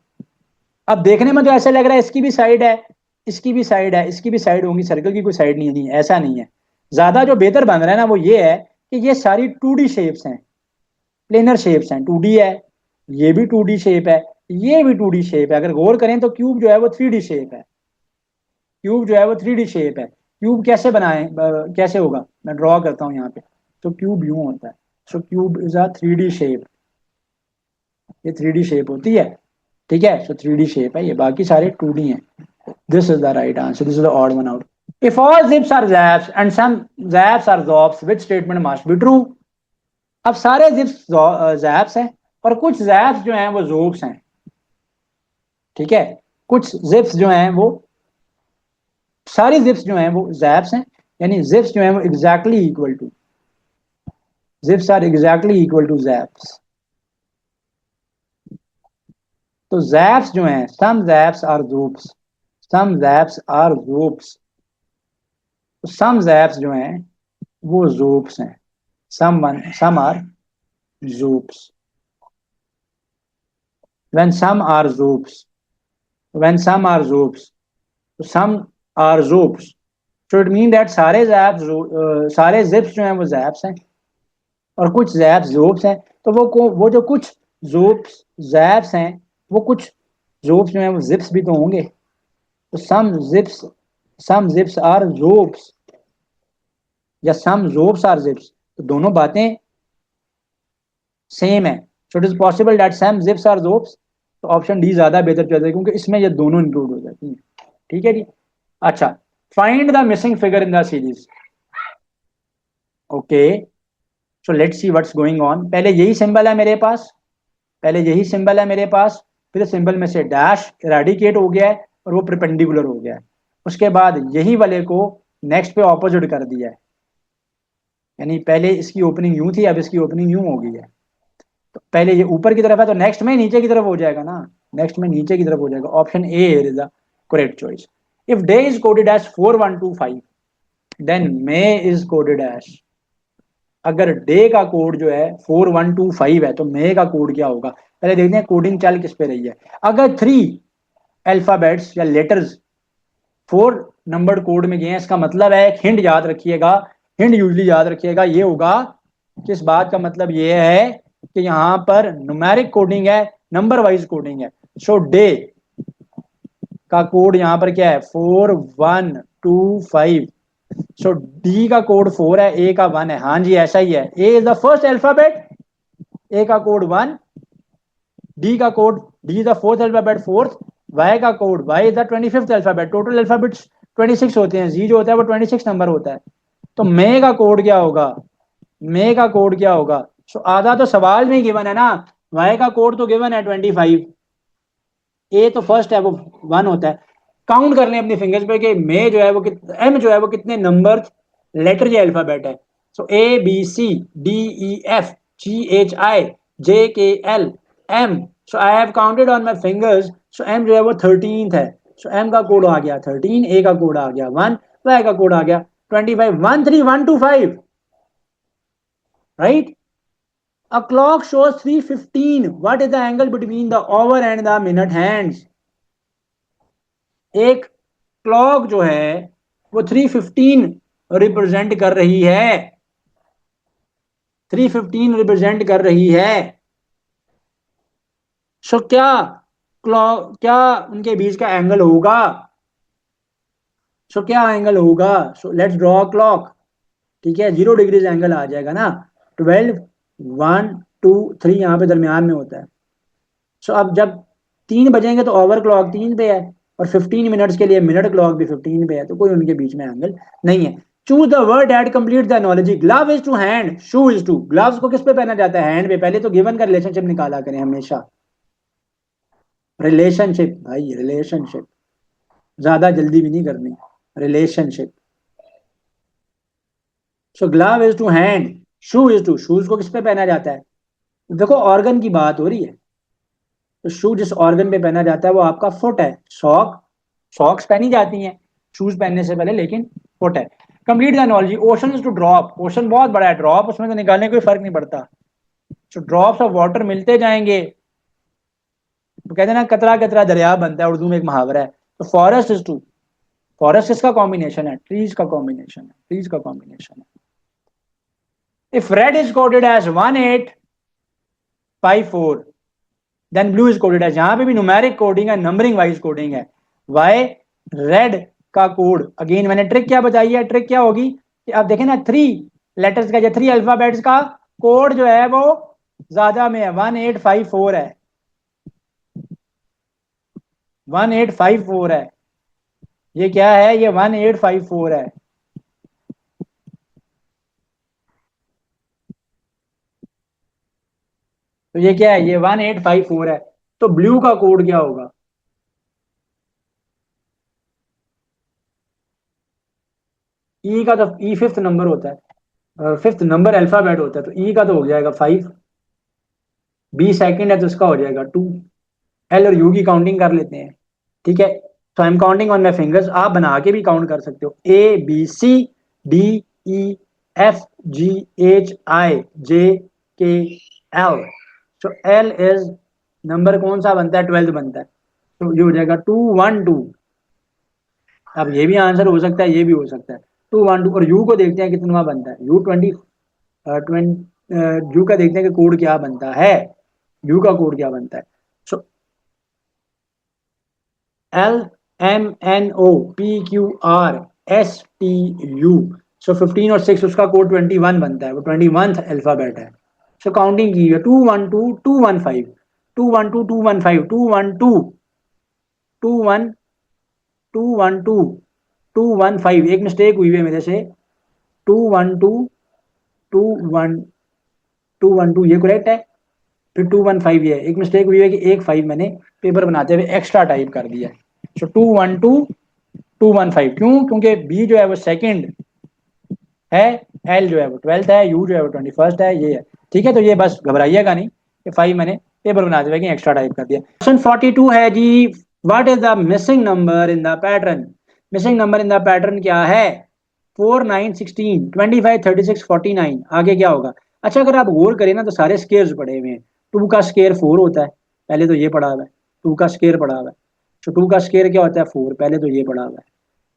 अब देखने में तो ऐसा लग रहा है इसकी भी साइड है, इसकी भी साइड है, इसकी भी साइड होंगी, सर्कल की कोई साइड नहीं है, नहीं ऐसा नहीं है। ज्यादा जो बेहतर बन रहा है ना वो ये है कि ये सारी 2D शेप्स हैं, प्लेनर शेप्स हैं, 2D है, ये भी 2D शेप है, ये भी 2D शेप है। अगर गौर करें तो क्यूब जो है वो 3D शेप है, क्यूब जो है वो 3D शेप है। क्यूब कैसे बनाए, कैसे होगा, मैं ड्रॉ करता हूँ यहाँ पे। तो क्यूब यूं होता है, सो cube is a 3D shape, ये 3D शेप होती है, ठीक है। सो 3D शेप है ये, बाकी सारे 2D हैं। This is the right answer, this is the odd one out. If all zips are zaps and some zaps are zops, which statement must be true? अब सारे zips zaps हैं और कुछ zaps जो हैं वो zops हैं, ठीक है। कुछ zips जो हैं वो, सारी zips जो हैं वो zaps हैं, यानी zips जो हैं वो exactly equal to, zips are exactly equal to zaps। तो zaps जो हैं, some zaps are zops, some zaps are zops, तो some zaps जो हैं वो zops हैं, some are zops। when some are zops, when some are zops, some are zops, so it mean that सारे zaps सारे zips जो हैं वो zaps हैं और कुछ zaps zops हैं। तो वो जो कुछ zops zaps हैं, वो कुछ zops जो हैं वो zips भी तो होंगे। तो some zips are zops या some zops are zips, तो दोनों बातें सेम है। So it is possible that some zips are zops। तो ऑप्शन डी ज्यादा बेहतर चलता है क्योंकि इसमें ये दोनों इंक्लूड हो जाती हैं, ठीक है जी। अच्छा, find the missing figure in the series. Okay, so let's see what's going on. पहले यही सिंबल है मेरे पास, पहले यही सिंबल है मेरे पास, फिर सिंबल में से डैश इरेडिकेट हो गया है और वो परपेंडिकुलर हो गया है। उसके बाद यही वाले को नेक्स्ट पे ऑपोजिट कर दिया है, यानी पहले इसकी ओपनिंग यूं थी, अब इसकी ओपनिंग यूं हो गई है। तो पहले ये ऊपर की तरफ है तो नेक्स्ट में नीचे की तरफ हो जाएगा ना, नेक्स्ट में नीचे की तरफ हो जाएगा। Option A is the correct choice. If day is coded as 4125 then May is coded as, अगर डे का कोड जो है 4125 है तो मे का कोड क्या होगा। पहले देखते हैं कोडिंग चल किस पे रही है। अगर 3 अल्फाबेट्स या लेटर्स 4 नंबर्ड कोड में गए हैं, इसका मतलब है, एक हिंट याद रखिएगा, हिंट यूजली याद रखिएगा, ये होगा कि इस बात का मतलब ये है कि यहाँ पर न्यूमेरिक कोडिंग है, नंबर वाइज कोडिंग है। सो डे का कोड यहाँ पर क्या है, 4125। सो डी का कोड 4 है, ए का 1 है, हाँ जी ऐसा ही है। A is the first alphabet, A का कोड 1, डी का code, D is the fourth alphabet 4th, Y का code, Y is the 25th alphabet. Total alphabets 26 होते हैं, जी जो होता है वो 26 नंबर होता है। तो मे का कोड क्या होगा, मे का कोड क्या होगा। सो आधा तो सवाल में गिवन है ना, वाई का कोड तो गिवन है 25, ए तो फर्स्ट है वो 1 होता है। काउंट कर लें अपनी फिंगर्स पे कि मे जो है वो एम जो है वो कितने नंबर लेटर या अल्फाबेट है। So ABCDEFGHIJKLM, so I have counted on my fingers. So M जो है वो 13th है। सो एम का कोड आ गया 13, ए का कोड आ गया 1, वाई का कोड आ गया 25, 13125, right. A clock shows 3:15. What is the angle between the hour and the minute hands? एक क्लॉक जो है वो 3:15 रिप्रेजेंट कर रही है, 3:15 रिप्रेजेंट कर रही है। सो क्या क्लॉक, क्या उनके बीच का एंगल होगा, सो क्या एंगल होगा। सो लेट्स ड्रॉ क्लॉक, ठीक है, 0 डिग्रीज एंगल आ जाएगा ना। 12, 1, 2, 3 यहाँ पे दरमियान में होता है। सो अब जब 3 बजेंगे तो ओवर क्लॉक 3 पे है, और 15 मिनट्स के लिए मिनट क्लॉक भी 15 पे है, तो कोई उनके बीच में एंगल नहीं है। Choose the word that complete the analogy. Glove is to hand, shoe is to. Gloves को किस पे पहना जाता है? हैंड पे। पहले तो गिवन का रिलेशनशिप निकाला करें हमेशा। रिलेशनशिप भाई, रिलेशनशिप, ज्यादा जल्दी भी नहीं करनी, relationship. So glove is to hand, shoe is to. Shoes को किस पे पहना जाता है? देखो ऑर्गन की बात हो रही है, तो शू जिस ऑर्गन पे पहना जाता है वो आपका फुट है। सॉक, सॉक्स पहनी जाती हैं शूज पहनने से पहले, लेकिन फुट है। Complete the analogy. Ocean to drop. Ocean बहुत बड़ा है, ड्रॉप उसमें तो निकालने कोई फर्क नहीं पड़ता। तो ड्रॉप्स ऑफ वाटर मिलते जाएंगे, तो कहते हैं ना कतरा कतरा दरिया बनता है, उर्दू में एक मुहावरा है। तो फॉरेस्ट इज टू, फॉरेस्ट किसका कॉम्बिनेशन है? ट्रीज का कॉम्बिनेशन है, ट्रीज का कॉम्बिनेशन है। If red is coded as 1854 then blue is coded as, यहां पे भी न्यूमेरिक कोडिंग है, नंबरिंग वाइज कोडिंग है। वाई रेड का कोड, अगेन मैंने ट्रिक क्या बताई है? ट्रिक क्या होगी कि आप देखें ना, 3 लेटर्स का या 3 अल्फाबेट्स का कोड जो है वो ज्यादा में है, 1854 है, 1854 है। ये क्या है? ये 1854 है। तो ये क्या है? ये 1854 है। तो ब्लू का कोड क्या होगा? ई का तो, ई फिफ्थ नंबर होता है, फिफ्थ नंबर अल्फाबेट होता है, तो ई का तो हो जाएगा 5, बी सेकंड है तो उसका हो जाएगा 2। एल और यू की काउंटिंग कर लेते हैं, ठीक है। तो I am counting on my fingers, आप बना के भी काउंट कर सकते हो। A B C D E F G H I J K L. तो एल इज नंबर कौन सा बनता है? 12 बनता है, तो ये हो जाएगा 212। अब ये भी आंसर हो सकता है, ये भी हो सकता है, 212। और यू को देखते हैं कितना बनता है, यू 20, यू का देखते हैं कि कोड क्या बनता है, यू का कोड क्या बनता है। So L M N O P Q R S T U. So 15 और 6 उसका कोड 21 बनता है, वो 21th अल्फाबेट है। सो काउंटिंग की है, 212 215, 212 215, 212 21 212 215। एक मिस्टेक हुई है मेरे से, 212 212 ये करेक्ट है, फिर 215 ये है। एक मिस्टेक हुई है कि एक 5 मैंने पेपर बनाते हुए एक्स्ट्रा टाइप कर दिया। सो 212 215, क्यों? क्योंकि बी जो है वो सेकंड है, एल जो है वो 12th है, यू जो है वो 21st है, ये है। ठीक है, तो ये बस घबराइएगा नहीं कि 5 मैंने पेपर बनाते हुए एक्स्ट्रा टाइप कर दिया। क्वेश्चन 42 है जी, what is the missing number in the pattern? Missing number in the pattern क्या है? 4 9 16 25 36 49। आगे क्या होगा? अच्छा, अगर आप गौर करें ना तो सारे स्केयर्स पड़े हुए हैं। 2 का स्केयर 4 होता है, पहले तो ये पढ़ा हुआ है। 2 का स्केयर पढ़ा हुआ है, तो 2 का स्केयर क्या होता है? 4, पहले तो ये पढ़ा हुआ है।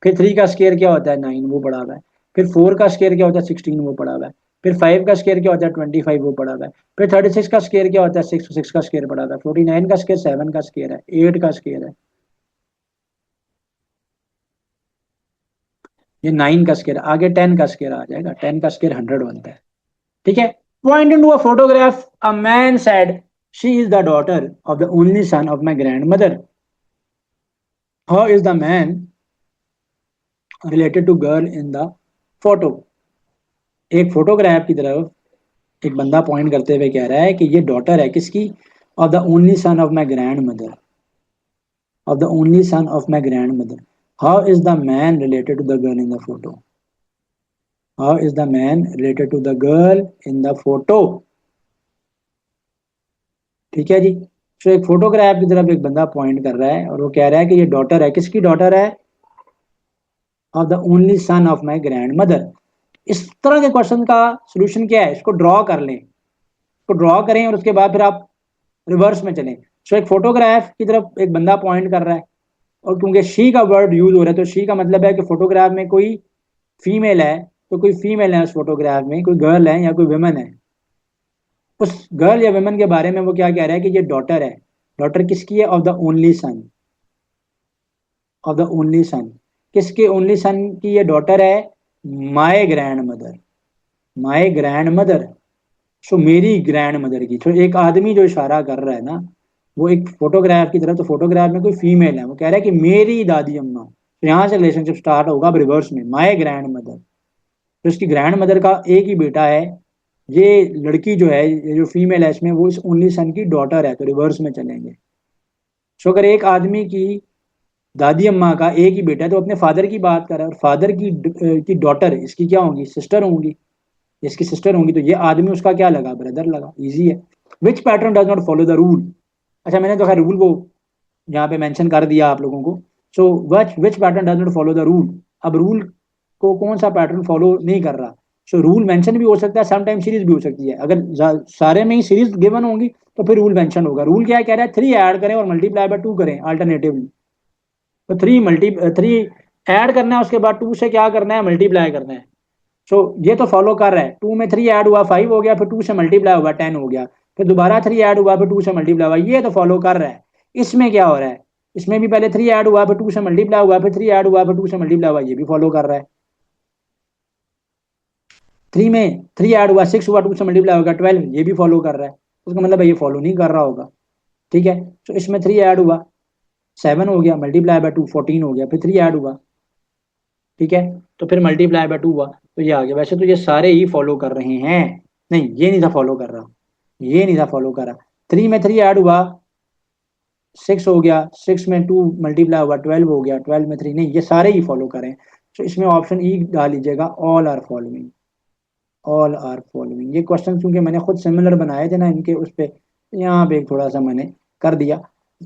फिर 3 का स्केयर क्या होता है? 9, वो पढ़ा हुआ है। फिर 4 का स्केयर क्या होता है? 16, वो पढ़ा हुआ है। फिर 5 का स्केयर क्या होता है? 25, वो पढ़ा हुआ है। फिर 36 का स्केयर क्या होता है? 6, 6 का स्केयर पढ़ा हुआ है। 49 का स्केयर 7 का स्केयर है, 8 का स्केयर है, ये 9 का स्केयर। आगे 10 का स्केयर आ जाएगा, 10 का स्केयर 100 बनता है। ठीक है। Point to a photograph, a man said she is the daughter of the only son of my grandmother. How is the man related to girl in the photo? एक फोटोग्राफ की तरफ एक बंदा पॉइंट करते हुए कह रहा है कि ये डॉटर है किसकी? Of the only son of my grandmother, of the only son of my grandmother. How is the man related to the girl in the photo? How is the man related to the girl in the photo? ठीक है जी। तो एक फोटोग्राफ की तरफ एक बंदा पॉइंट कर रहा है और वो कह रहा है कि ये डॉटर है, किसकी डॉटर है? Of the only son of my grand mother. इस तरह के क्वेश्चन का सोल्यूशन क्या है? इसको ड्रॉ कर लें, इसको ड्रॉ करें और उसके बाद फिर आप रिवर्स में चलें। सो एक फोटोग्राफ की तरफ एक बंदा पॉइंट कर रहा है, और क्योंकि शी का वर्ड यूज हो रहा है तो शी का मतलब है कि फोटोग्राफ में कोई फीमेल है, तो कोई फीमेल है उस फोटोग्राफ में, कोई गर्ल है या कोई वुमेन है। उस गर्ल या वुमेन के बारे में वो क्या कह रहा है कि ये डॉटर है। डॉटर किसकी है? Of the only son, of the only son. किसके ओनली सन की ये डॉटर है? My grandmother, my grandmother. So मेरी ग्रैंड मदर की। तो एक आदमी जो इशारा कर रहा है ना, वो एक फोटोग्राफ की तरफ, तो फोटोग्राफ में कोई फीमेल है, वो कह रहा है कि मेरी दादी अम्मा, तो यहाँ से रिलेशनशिप स्टार्ट होगा अब रिवर्स में, माई ग्रैंड मदर। तो इसकी ग्रैंड मदर का एक ही बेटा है, ये लड़की जो है, ये जो फीमेल है इसमें, वो इस ओनली सन की डॉटर है, तो रिवर्स में चलेंगे। सो अगर एक आदमी की दादी अम्मा का एक ही बेटा है, तो अपने फादर की बात कर रहा है, और फादर की डॉटर इसकी क्या होंगी, सिस्टर होंगी, इसकी सिस्टर होंगी, तो ये आदमी उसका क्या लगा, ब्रदर लगा, इजी है। विच pattern does not follow the rule. अच्छा, मैंने तो खैर रूल को यहाँ पे मेंशन कर दिया आप लोगों को। So which pattern does not follow the rule. अब रूल को कौन सा पैटर्न फॉलो नहीं कर रहा। सो रूल मेंशन भी हो सकता है, समटाइम सीरीज भी हो सकती है। अगर सारे में ही सीरीज गिवन होंगी तो फिर रूल मेंशन होगा। रूल क्या कह रहा है, 3 ऐड करें और मल्टीप्लाई बाय 2 करें अल्टरनेटिवली। तो 3 ऐड करना है, उसके बाद 2 से क्या करना है, मल्टीप्लाई करना है। सो ये तो फॉलो कर रहा है, 2 में 3 ऐड हुआ 5 हो गया, फिर 2 से मल्टीप्लाई हुआ 10 हो गया, फिर दोबारा 3 ऐड हुआ, फिर 2 से मल्टीप्लाई हुआ, ये तो फॉलो कर रहा है। इसमें क्या हो रहा है, इसमें भी पहले 3 ऐड हुआ, फिर 2 से मल्टीप्लाई हुआ, फिर 3 ऐड हुआ, फिर 2 से मल्टीप्लाई हुआ, ये भी फॉलो कर रहा है। 3 में 3 ऐड हुआ 6 हुआ, 2 से मल्टीप्लाई होगा 12, ये भी फॉलो कर रहा है। उसका मतलब है ये फॉलो नहीं कर रहा होगा। ठीक है, तो इसमें 3 ऐड हुआ 7 हो गया, मल्टीप्लाई बाय 2 14 हो गया, फिर 3 ऐड हुआ, ठीक है, तो फिर मल्टीप्लाई बाय 2 हुआ, तो ये आ गया। वैसे तो ये सारे ही फॉलो कर रहे हैं, नहीं ये नहीं था फॉलो कर रहा, ये नहीं था फॉलो कर रहा। 3 में 3 ऐड हुआ 6 हो गया, 6 में 2 मल्टीप्लाई हुआ 12 हो गया, 12 में 3, नहीं ये सारे ही फॉलो करें। तो इसमें ऑप्शन ई डाल लीजिएगा, all are following. All are following, ये क्वेश्चन क्योंकि मैंने खुद सिमिलर बनाए थे ना इनके, उस पे यहाँ पे थोड़ा सा मैंने कर दिया।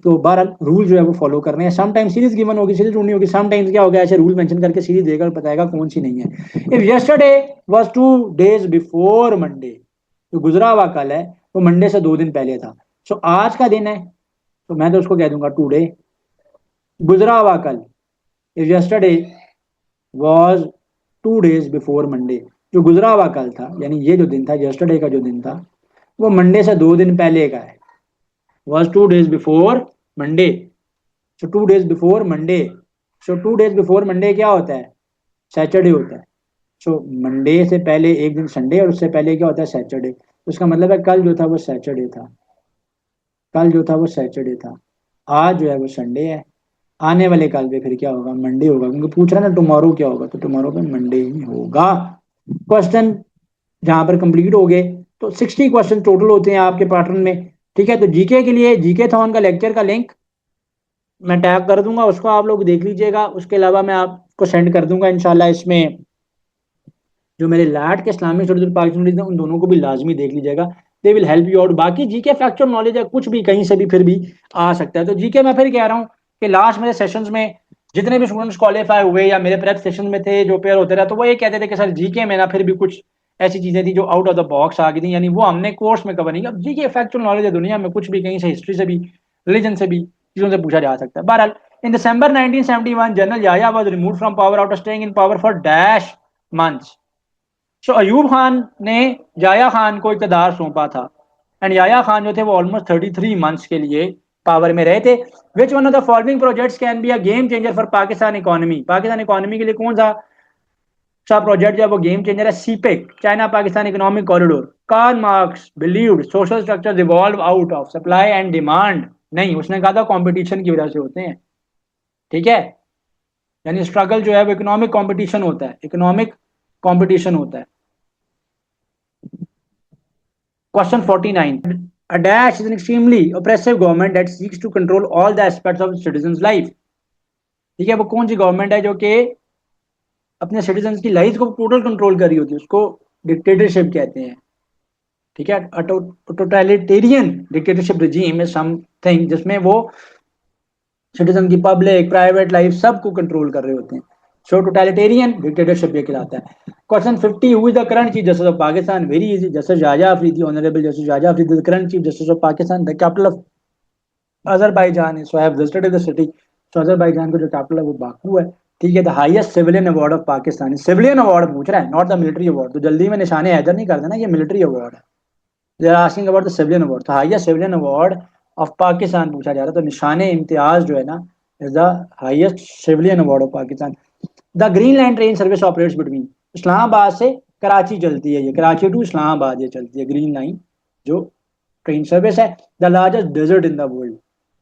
तो बहरहाल रूल जो है वो फॉलो करने हैं। सम टाइम सीरीज गिवन होगी, सीरीज ढूंढनी होगी, सम टाइम्स क्या होगा, ऐसे रूल मेंशन करके सीरीज देकर बताएगा कौन सी नहीं है। If yesterday was 2 days before Monday, तो गुजरा हुआ कल है वो मंडे से 2 दिन पहले था। सो आज का दिन है, तो मैं तो उसको कह दूंगा टुडे। गुजरा हुआ कल, if yesterday was 2 days before Monday, जो गुजरा हुआ कल था, यानी ये जो दिन था, यस्टरडे का जो दिन था, वो मंडे से 2 दिन पहले का है। Was 2 days before Monday. So 2 days before Monday. So 2 days before Monday क्या होता है, सैटरडे होता है। सो मंडे से पहले एक दिन संडे, और उससे पहले क्या होता है, सैटरडे। तो उसका मतलब है कल जो था वो सैटरडे था, कल जो था वो सैटरडे था, आज जो है वो संडे है। आने वाले कल पे फिर क्या होगा, मंडे होगा, क्योंकि पूछ रहा है ना टुमारो क्या होगा, तो टुमारो पे मंडे ही होगा। क्वेश्चन जहां पर कंप्लीट हो गए, तो 60 क्वेश्चन टोटल होते हैं आपके पैटर्न में। ठीक है, तो जीके के लिए जीके थॉन का लेक्चर का लिंक मैं टैग कर दूंगा, उसको आप लोग देख लीजिएगा। उसके अलावा मैं आपको सेंड कर दूंगा इंशाल्लाह। इसमें जो मेरे लैट के इस्लामिक स्टडीज और पाकिस्तान स्टडीज हैं, उन दोनों को भी लाजमी देख लीजिएगा, they will help you out. बाकी जीके फैक्चुअल नॉलेज है, कुछ भी कहीं से भी फिर भी आ सकता है। तो जीके मैं फिर कह रहा हूँ कि लास्ट मेरे सेशंस में जितने भी स्टूडेंट्स क्वालिफाई हुए या मेरे प्रेप सेशन में थे जो पेयर होते रहे, तो वो ये कहते थे कि सर जीके में ना फिर भी कुछ ऐसी चीजें थी जो आउट ऑफ द बॉक्स आ गई थी, यानी वो हमने कोर्स में कवर नहीं किया। अब जीके फैक्चुअल नॉलेज है, दुनिया में कुछ भी कहीं से, हिस्ट्री से भी, रिलीजन से भी, चीजों से पूछा जा सकता है। बहरहाल, in December 1971 general Yahya was removed from power after staying in power for dash months. So Ayub Khan ने याया खान को इकतदार सौंपा था, एंड याया खान जो थे वो ऑलमोस्ट 33 मंथ्स के लिए पावर में रहे थे। Which one of the following projects can be a game changer for Pakistan economy. Pakistan economy के लिए कौन सा सा प्रोजेक्ट जो है वो गेम चेंजर है, CPEC, China Pakistan economic corridor. Karl Marx believed social structure evolve out of supply and demand. नहीं, उसने कहा था कंपटीशन की वजह से होते हैं। ठीक है, यानी स्ट्रगल जो है वो इकोनॉमिक कंपटीशन होता है, इकोनॉमिक कंपटीशन होता है। Question 49. A dash is an extremely oppressive government that seeks to control all the aspects of citizens' life. ठीक है, वो कौन सी गवर्नमेंट है जो कि अपने सिटीजन की लाइफ को टोटल कंट्रोल कर रही होती है, उसको डिक्टेटरशिप कहते हैं। ठीक है, totalitarian dictatorship regime is something जिसमें वो सिटीजन की पब्लिक प्राइवेट लाइफ सबको कंट्रोल कर रहे होते हैं। सो टोटलिटेरियन डिक्टेटरशिप ये कहलाता है। Question 50, who is the current chief justice of Pakistan. Very easy, justice Raja Afridi, honourable justice Raja Afridi, the current chief justice of Pakistan. The capital of Azerbaijan so have visited the city. तो अजरबैजान का जो कैपिटल है वो बाकू है। ठीक है, the highest civilian award of Pakistan, civilian award पूछ रहा है, नॉट द मिलिट्री अवार्ड। तो जल्दी में निशाने हैदर नहीं कर देना, ये मिलिट्री अवार्ड है। They are asking about the civilian award, तो highest civilian award of Pakistan पूछा जा रहा है। तो निशाने इम्तियाज जो है ना, is the highest civilian award of Pakistan. The green line train service operates between, Islamabad से कराची चलती है, ये कराची टू इस्लामाबाद ये चलती है ग्रीन लाइन जो ट्रेन सर्विस है। The largest desert in the world,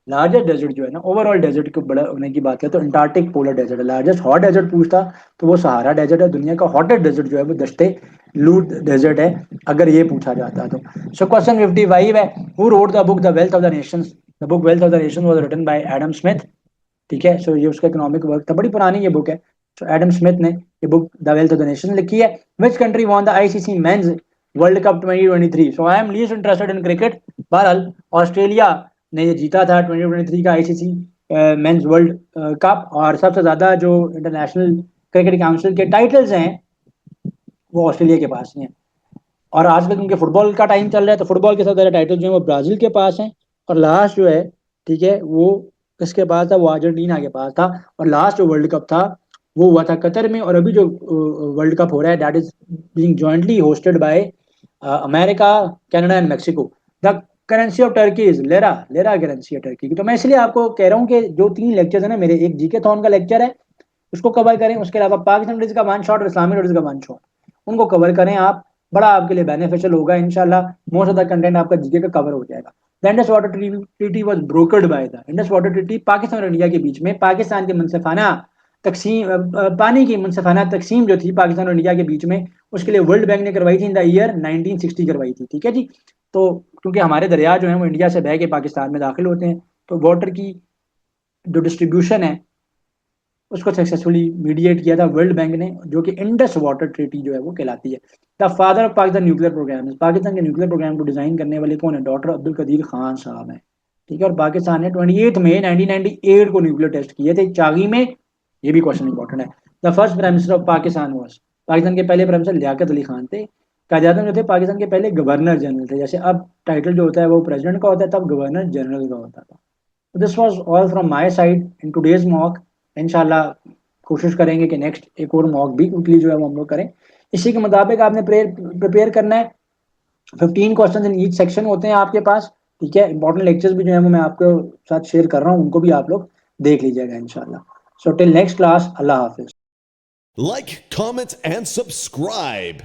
largest desert जो है ना, ओवरऑल डेजर्ट को बड़ा होने की बात है तो अंटार्कटिक पोलर डेजर्ट है। लार्जेस्ट हॉट डेजर्ट पूछता तो वो सहारा डेजर्ट है। दुनिया का हॉटेस्ट डेजर्ट जो है वो दश्ते लूट डेजर्ट है, अगर ये पूछा जाता तो। सो क्वेश्चन 55 है, who wrote the book the wealth of the nations? The book wealth of the nation was written by Adam Smith, ठीक है। सो ये उसका इकोनॉमिक वर्क था, बड़ी पुरानी ये बुक है। सो एडम स्मिथ ने ये book the wealth of the nation लिखी है। Which country won the ICC men's world cup 2023? So I am least interested in cricket. बहरहाल ऑस्ट्रेलिया ने ये जीता था 2023 का आईसीसी मेंस वर्ल्ड कप, और सबसे ज्यादा जो इंटरनेशनल क्रिकेट काउंसिल के टाइटल्स हैं वो ऑस्ट्रेलिया के पास ही हैं। और आजकल उनके फुटबॉल का टाइम चल रहा है तो फुटबॉल के सबसे ज्यादा टाइटल जो है वो ब्राजील के पास हैं, और लास्ट जो है, ठीक है, वो किसके पास था? वो अर्जेंटीना के पास था। और लास्ट जो वर्ल्ड कप था वो हुआ था कतर में, और अभी जो वर्ल्ड कप हो रहा है that is being jointly hosted by America, Canada and Mexico. The currency of Turkey is लेरा, लेरा करेंसी है टर्की की। तो मैं इसलिए आपको कह रहा हूँ कि जो 3 लेक्चर्स है ना मेरे, एक जीके थॉन का लेक्चर है उसको कवर करें, उसके अलावा पाकिस्तान स्टडीज का 1 शॉट और इस्लामिक स्टडीज का 1 शॉट, उनको कवर करें आप, बड़ा आपके लिए बेनिफिशियल होगा इंशाल्लाह। मोस्ट ऑफ द कंटेंट आपका जीके का कवर हो जाएगा। The Indus water treaty was brokered by the Indus water treaty, Pakistan और इंडिया के बीच में पाकिस्तान के मुनसिफाना तकसीम, पानी की मुनसिफाना तकसीम जो थी पाकिस्तान और इंडिया के बीच में, उसके लिए वर्ल्ड बैंक ने करवाई थी इन द ईयर 1960 करवाई थी, ठीक है जी। तो क्योंकि हमारे दरिया जो है वो इंडिया से बह के पाकिस्तान में दाखिल होते हैं, तो वाटर की जो डिस्ट्रीब्यूशन है उसको सक्सेसफुली मीडिएट किया था वर्ल्ड बैंक ने, जो कि इंडस वाटर ट्रीटी जो है वो कहलाती है। The father of Pakistan nuclear programme, Pakistan के न्यूक्लियर प्रोग्राम को डिजाइन करने वाले कौन है? डॉक्टर अब्दुल कदीर खान साहब हैं, ठीक है। और पाकिस्तान ने 28 मई 1998 को न्यूक्लियर टेस्ट किए थे चागी में, ये भी क्वेश्चन इंपॉर्टेंट है। The first prime minister of Pakistan was, Pakistan के पहले प्राइम मिनिस्टर लियाकत अली खान थे। कायद-ए-आज़म जो थे पाकिस्तान के पहले गवर्नर जनरल थे, जैसे अब टाइटल जो होता है वो प्रेसिडेंट का होता है, तब गवर्नर जनरल का होता था। This was all from my side in today's mock. इंशाल्लाह कोशिश करेंगे कि नेक्स्ट एक और मॉक भी क्विकली जो है वो हम लोग करें। इसी के मुताबिक आपने प्रिपेयर करना है। 15 क्वेश्चन इन ईच सेक्शन होते हैं आपके पास, ठीक है। इंपॉर्टेंट लेक्चर्स भी जो है वो मैं आपके साथ शेयर कर रहा हूँ, उनको भी आप लोग देख लीजिएगा इंशाल्लाह। So till next class, Allah Hafiz. Like, comment, and subscribe.